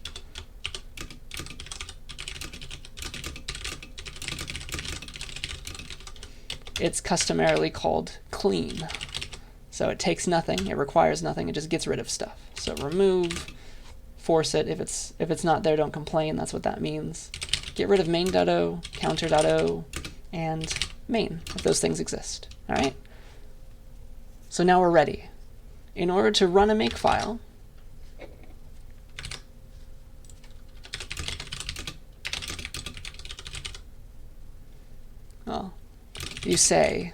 It's customarily called clean. So it takes nothing, it requires nothing, it just gets rid of stuff. So remove, force it, if it's not there, don't complain, that's what that means. Get rid of main.o, counter.o, and main, if those things exist. All right? So now we're ready. In order to run a Makefile, well, you say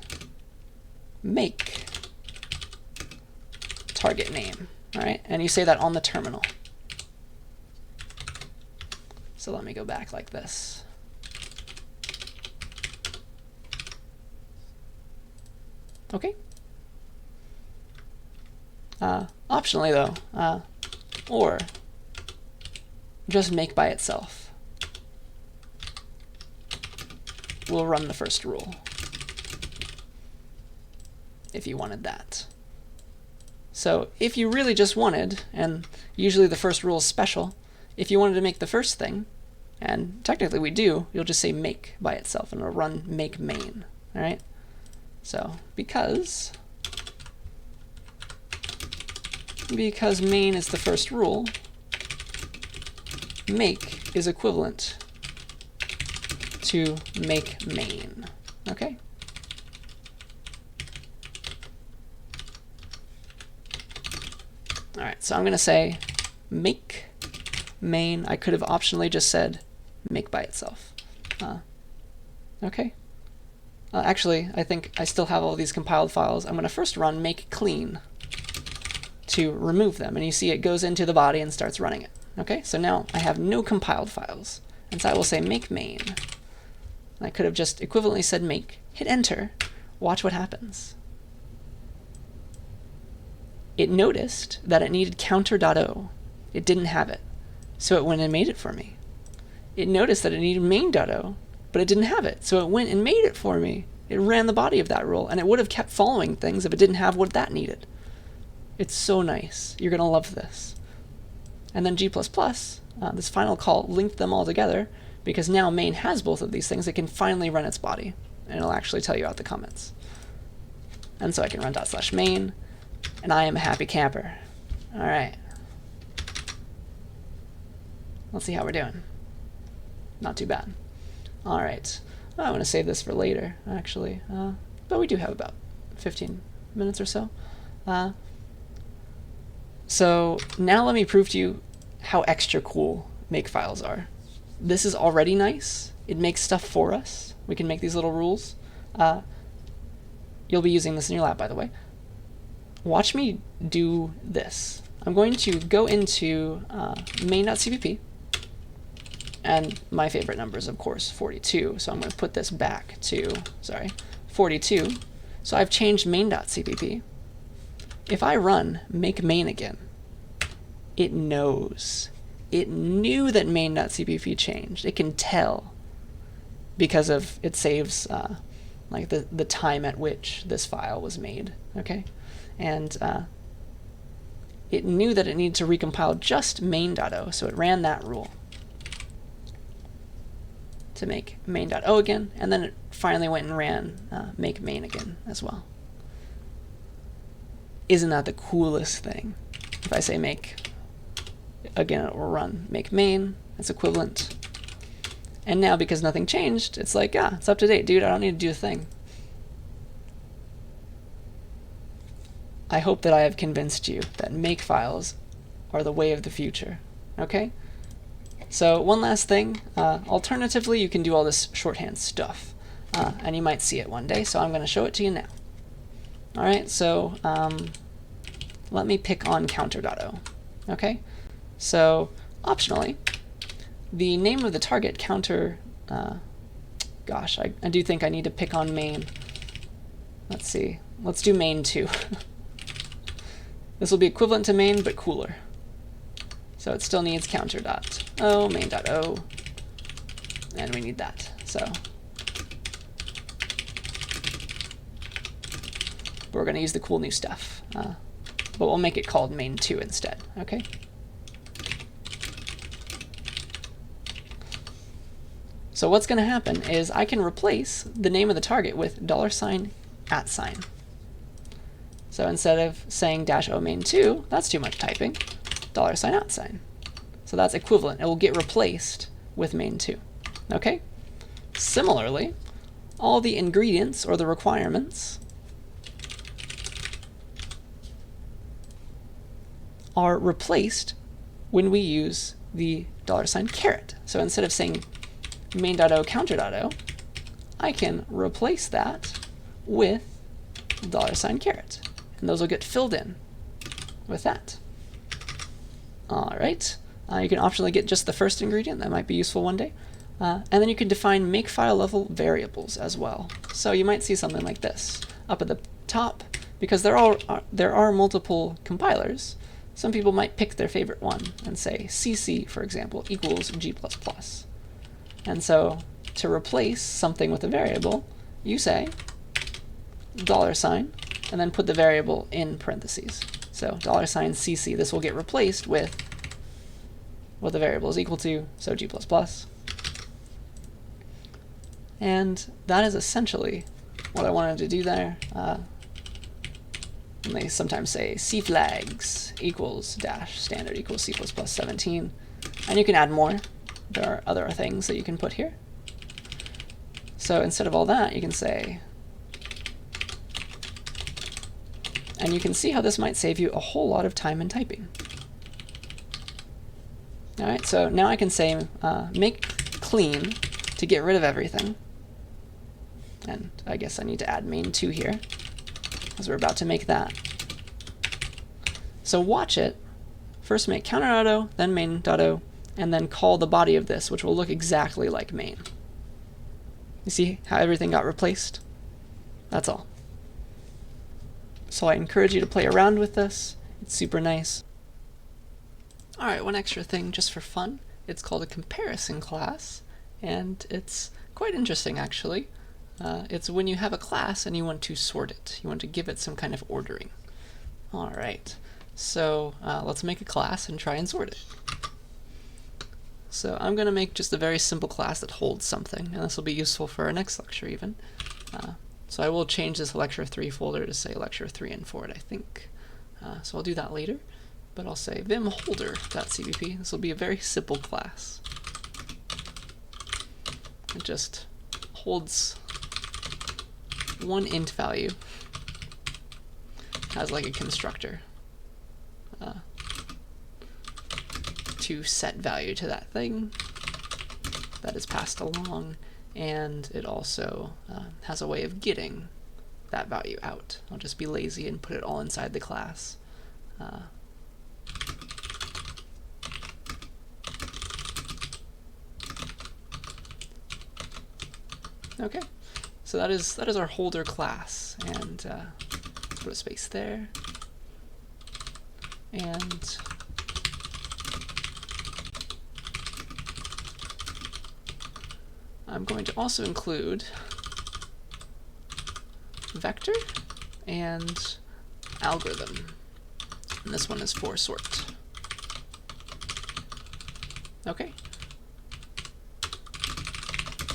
make target name, all right? And you say that on the terminal. So let me go back like this. Okay. Optionally though, or just make by itself. We'll run the first rule if you wanted that. So if you really just wanted, and usually the first rule is special, if you wanted to make the first thing, and technically we do, you'll just say make by itself and it'll run make main. All right? So because main is the first rule, make is equivalent to make main. Okay? All right, so I'm going to say make main. I could have optionally just said make by itself. Okay. Actually, I think I still have all these compiled files. I'm going to first run make clean to remove them. And you see it goes into the body and starts running it. Okay, so now I have no compiled files. And so I will say make main. And I could have just equivalently said make, hit enter, watch what happens. It noticed that it needed counter.o. It didn't have it. So it went and made it for me. It noticed that it needed main.o, but it didn't have it. So it went and made it for me. It ran the body of that rule, and it would have kept following things if it didn't have what that needed. It's so nice. You're going to love this. And then G++, this final call linked them all together, because now main has both of these things. It can finally run its body, and it'll actually tell you out the comments. And so I can run /main, and I am a happy camper. All right. Let's see how we're doing. Not too bad. All right. I'm going to save this for later, actually. but we do have about 15 minutes or so. So now let me prove to you how extra cool Makefiles are. This is already nice. It makes stuff for us. We can make these little rules. You'll be using this in your lab, by the way. Watch me do this. I'm going to go into main.cpp, and my favorite number is, of course, 42. So I'm going to put this back to, 42. So I've changed main.cpp. If I run make main again, it knows. It knew that main.cpp changed. It can tell because of it saves like the time at which this file was made. Okay, and it knew that it needed to recompile just main.o, so it ran that rule to make main.o again, and then it finally went and ran make main again as well. Isn't that the coolest thing? If I say make, again it will run make main, it's equivalent. And now because nothing changed, it's like, it's up to date, dude, I don't need to do a thing. I hope that I have convinced you that Makefiles are the way of the future, okay? So one last thing, alternatively you can do all this shorthand stuff, and you might see it one day, so I'm going to show it to you now. Alright, so let me pick on counter.o, okay? So optionally, the name of the target counter, gosh, I do think I need to pick on main. Let's see, let's do main 2. This will be equivalent to main, but cooler. So it still needs counter.o, main.o, and we need that. So we're going to use the cool new stuff, but we'll make it called main 2 instead, okay? So what's going to happen is I can replace the name of the target with $@. So instead of saying -o main 2, that's too much typing, $@. So that's equivalent. It will get replaced with main 2. Okay? Similarly, all the ingredients or the requirements are replaced when we use the $caret. So instead of saying main.o counter.o, I can replace that with $caret. And those will get filled in with that. All right. You can optionally get just the first ingredient. That might be useful one day. And then you can define makefile level variables as well. So you might see something like this up at the top, because there are multiple compilers. Some people might pick their favorite one and say CC, for example, equals G++. And so to replace something with a variable, you say $, and then put the variable in parentheses. So $CC, this will get replaced with what the variable is equal to, so G++. And that is essentially what I wanted to do there. And they sometimes say C flags equals dash standard equals C++ 17. And you can add more. There are other things that you can put here. So instead of all that, you can say, and you can see how this might save you a whole lot of time in typing. All right, so now I can say make clean to get rid of everything. And I guess I need to add main 2 here, because we're about to make that. So watch it. First make counter.o, then main.o, and then call the body of this, which will look exactly like main. You see how everything got replaced? That's all. So I encourage you to play around with this. It's super nice. Alright, one extra thing just for fun. It's called a comparison class, and it's quite interesting actually. It's when you have a class and you want to sort it. You want to give it some kind of ordering. Alright, so let's make a class and try and sort it. So I'm going to make just a very simple class that holds something, and this will be useful for our next lecture even. So I will change this lecture 3 folder to say lecture 3 and for it, I think. So I'll do that later, but I'll say vim holder.cpp. This will be a very simple class. It just holds one int value has like a constructor to set value to that thing that is passed along, and it also has a way of getting that value out. I'll just be lazy and put it all inside the class. Okay, so that is our holder class, and put a space there, and I'm going to also include vector and algorithm, and this one is for sort. Okay.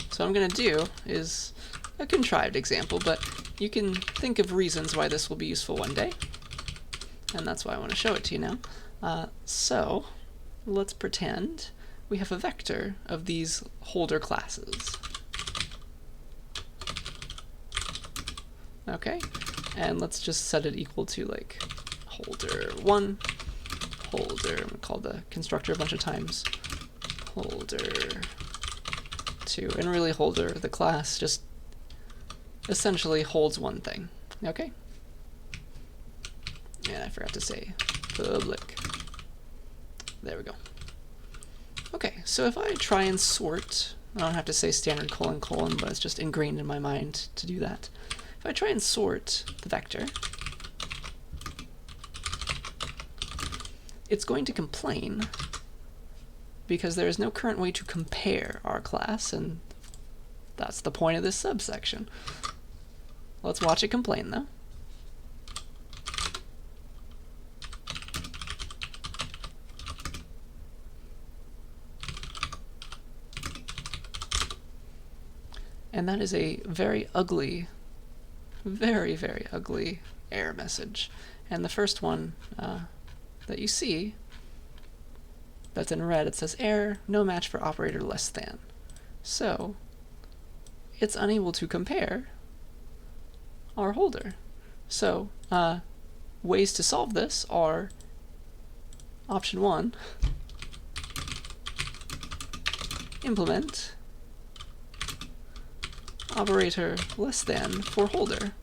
So what I'm going to do is a contrived example, but you can think of reasons why this will be useful one day, and that's why I want to show it to you now. So let's pretend we have a vector of these holder classes. Okay, and let's just set it equal to like holder1, holder, I'm going to call the constructor a bunch of times, holder2, and really holder, the class, just essentially holds one thing. Okay? And I forgot to say public. There we go. Okay, so if I try and sort, I don't have to say standard colon colon, but it's just ingrained in my mind to do that. If I try and sort the vector, it's going to complain because there is no current way to compare our class, and that's the point of this subsection. Let's watch it complain, though. And that is a very ugly, very, very ugly error message. And the first one that you see, that's in red, it says error, no match for operator less than. So it's unable to compare our holder. So ways to solve this are option 1, implement operator less than for holder,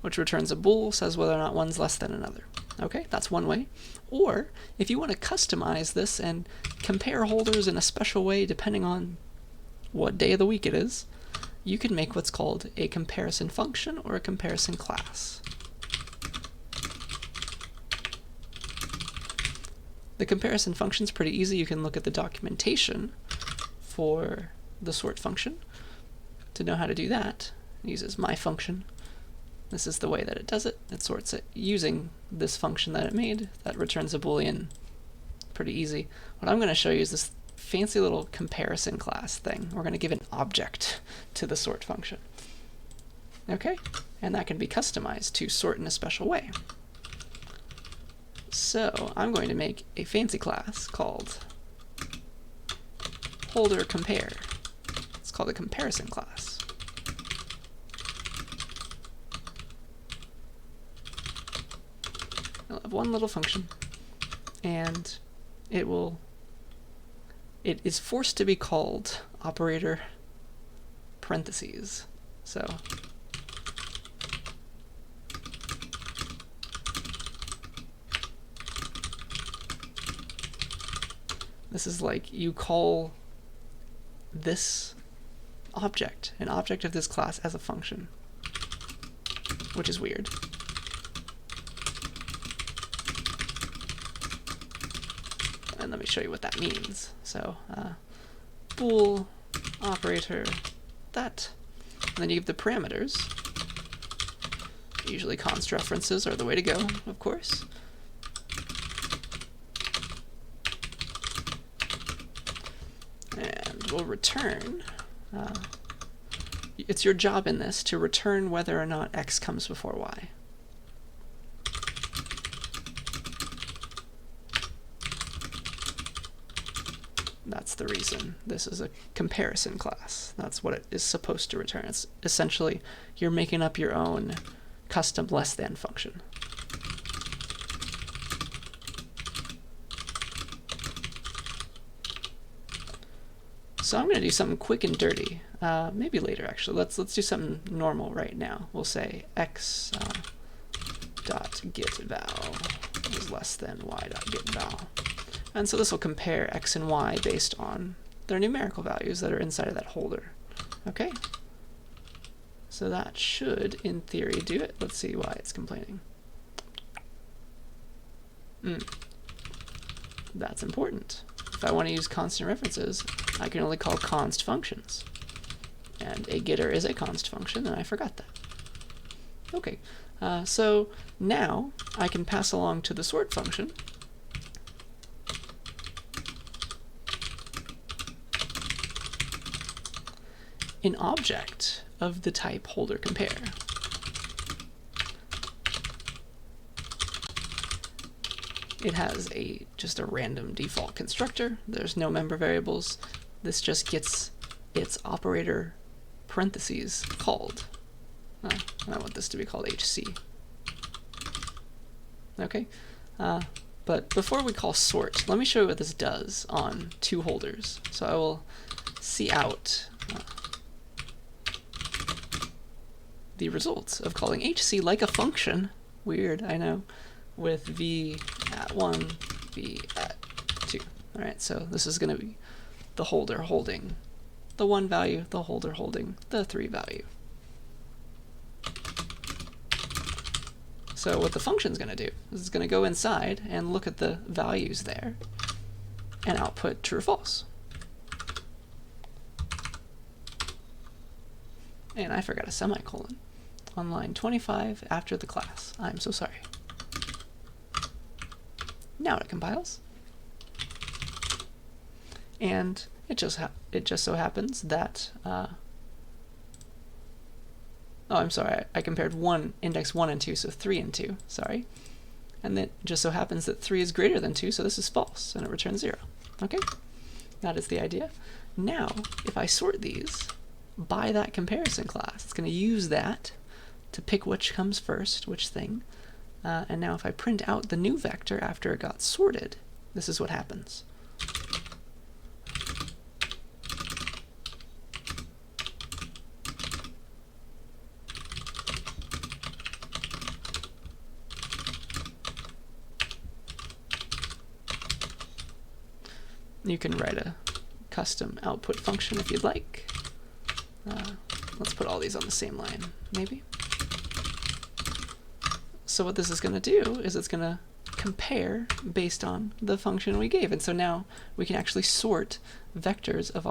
which returns a bool, says whether or not one's less than another. Okay, that's one way. Or if you want to customize this and compare holders in a special way depending on what day of the week it is, you can make what's called a comparison function or a comparison class. The comparison function is pretty easy. You can look at the documentation for the sort function to know how to do that. It uses my function. This is the way that it does it. It sorts it using this function that it made that returns a Boolean. Pretty easy. What I'm going to show you is this fancy little comparison class thing. We're going to give an object to the sort function. Okay? And that can be customized to sort in a special way. So I'm going to make a fancy class called holder compare. It's called a comparison class. It'll have one little function, and it is forced to be called operator parentheses. So this is like you call this object, an object of this class, as a function, which is weird. And let me show you what that means. So bool operator that, and then you give the parameters. Usually const references are the way to go, of course. And we'll return. It's your job in this to return whether or not x comes before y. That's the reason this is a comparison class. That's what it is supposed to return. It's essentially you're making up your own custom less than function. So I'm going to do something quick and dirty. Maybe later, actually. Let's do something normal right now. We'll say x dot get val is less than y dot get val, and so this will compare x and y based on their numerical values that are inside of that holder. Okay. So that should, in theory, do it. Let's see why it's complaining. That's important. If I want to use constant references, I can only call const functions. And a getter is a const function, and I forgot that. Okay, so now I can pass along to the sort function an object of the type holder compare. It has just a random default constructor. There's no member variables. This just gets its operator parentheses called. I want this to be called HC. Okay, but before we call sort, let me show you what this does on two holders. So I will see out the results of calling HC like a function. Weird, I know. With v at 1, v at 2. All right, so this is going to be the holder holding the 1 value, the holder holding the 3 value. So what the function's going to do is it's going to go inside and look at the values there and output true or false. And I forgot a semicolon on line 25 after the class. I'm so sorry. Now it compiles, and it just so happens that oh, I'm sorry, I compared index 1 and 2, so 3 and 2, sorry, and then it just so happens that 3 is greater than 2, so this is false, and it returns 0. Okay, that is the idea. Now, if I sort these by that comparison class, it's going to use that to pick which comes first, which thing. And now if I print out the new vector after it got sorted, this is what happens. You can write a custom output function if you'd like. Let's put all these on the same line, maybe. So what this is going to do is it's going to compare based on the function we gave. And so now we can actually sort vectors of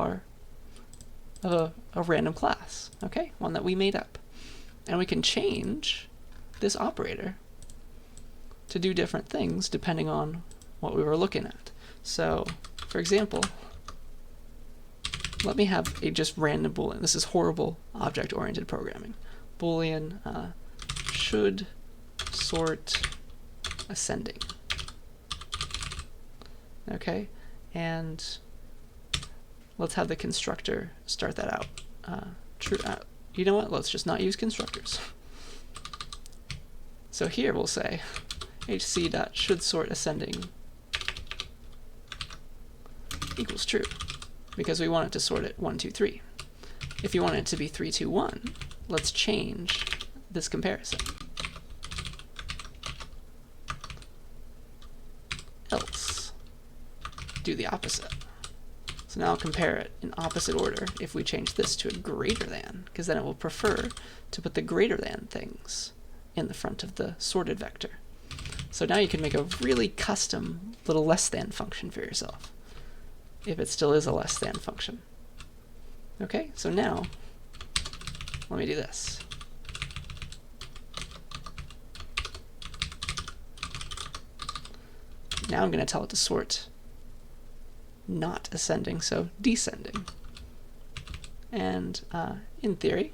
a random class, okay? One that we made up. And we can change this operator to do different things depending on what we were looking at. So, for example, let me have a just random Boolean. This is horrible object-oriented programming. Boolean should sort ascending. Okay, and let's have the constructor start that out. True. You know what? Let's just not use constructors. So here we'll say hc.shouldSort ascending equals true, because we want it to sort it 1, 2, 3. If you want it to be 3, 2, 1, let's change this comparison. Else do the opposite. So now I'll compare it in opposite order if we change this to a greater than, because then it will prefer to put the greater than things in the front of the sorted vector. So now you can make a really custom little less than function for yourself, if it still is a less than function. Okay, so now let me do this. Now I'm going to tell it to sort not ascending, so descending. And in theory,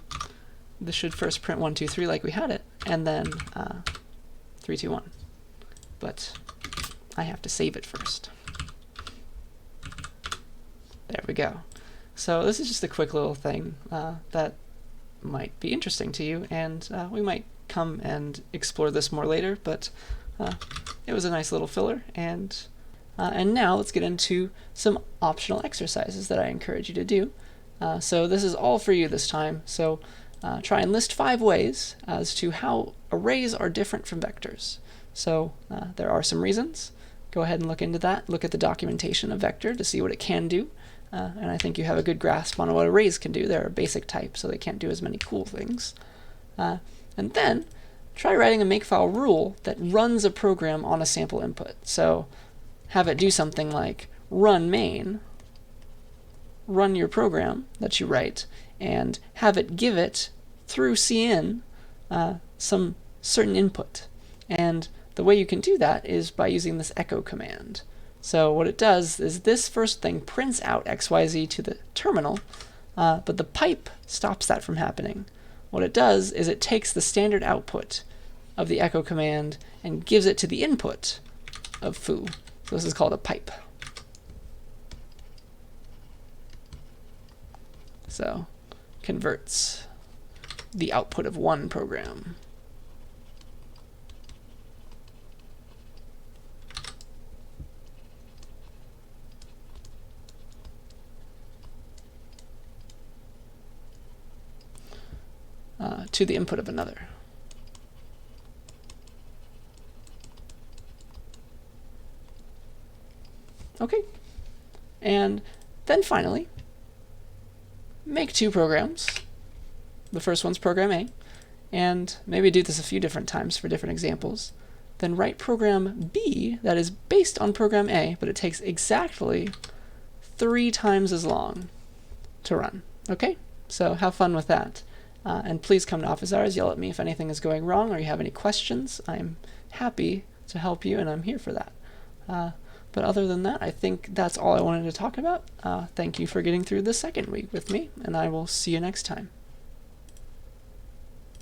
this should first print 1, 2, 3 like we had it, and then 3, 2, 1. But I have to save it first. we go. So this is just a quick little thing that might be interesting to you, and we might come and explore this more later, but it was a nice little filler, and now let's get into some optional exercises that I encourage you to do. So this is all for you this time, so try and list 5 ways as to how arrays are different from vectors. So there are some reasons. Go ahead and look into that. Look at the documentation of vector to see what it can do. And I think you have a good grasp on what arrays can do. They're a basic type, so they can't do as many cool things. And then try writing a Makefile rule that runs a program on a sample input. So have it do something like run main, run your program that you write, and have it give it, through cin, some certain input. And the way you can do that is by using this echo command. So what it does is this first thing prints out XYZ to the terminal, but the pipe stops that from happening. What it does is it takes the standard output of the echo command and gives it to the input of foo. So this is called a pipe. So converts the output of one program. To the input of another. Okay, and then finally, make 2 programs. The first one's program A, and maybe do this a few different times for different examples. Then write program B that is based on program A, but it takes exactly 3 times as long to run. Okay, so have fun with that. And please come to office hours, yell at me if anything is going wrong or you have any questions. I'm happy to help you, and I'm here for that. But other than that, I think that's all I wanted to talk about. Thank you for getting through the second week with me, and I will see you next time.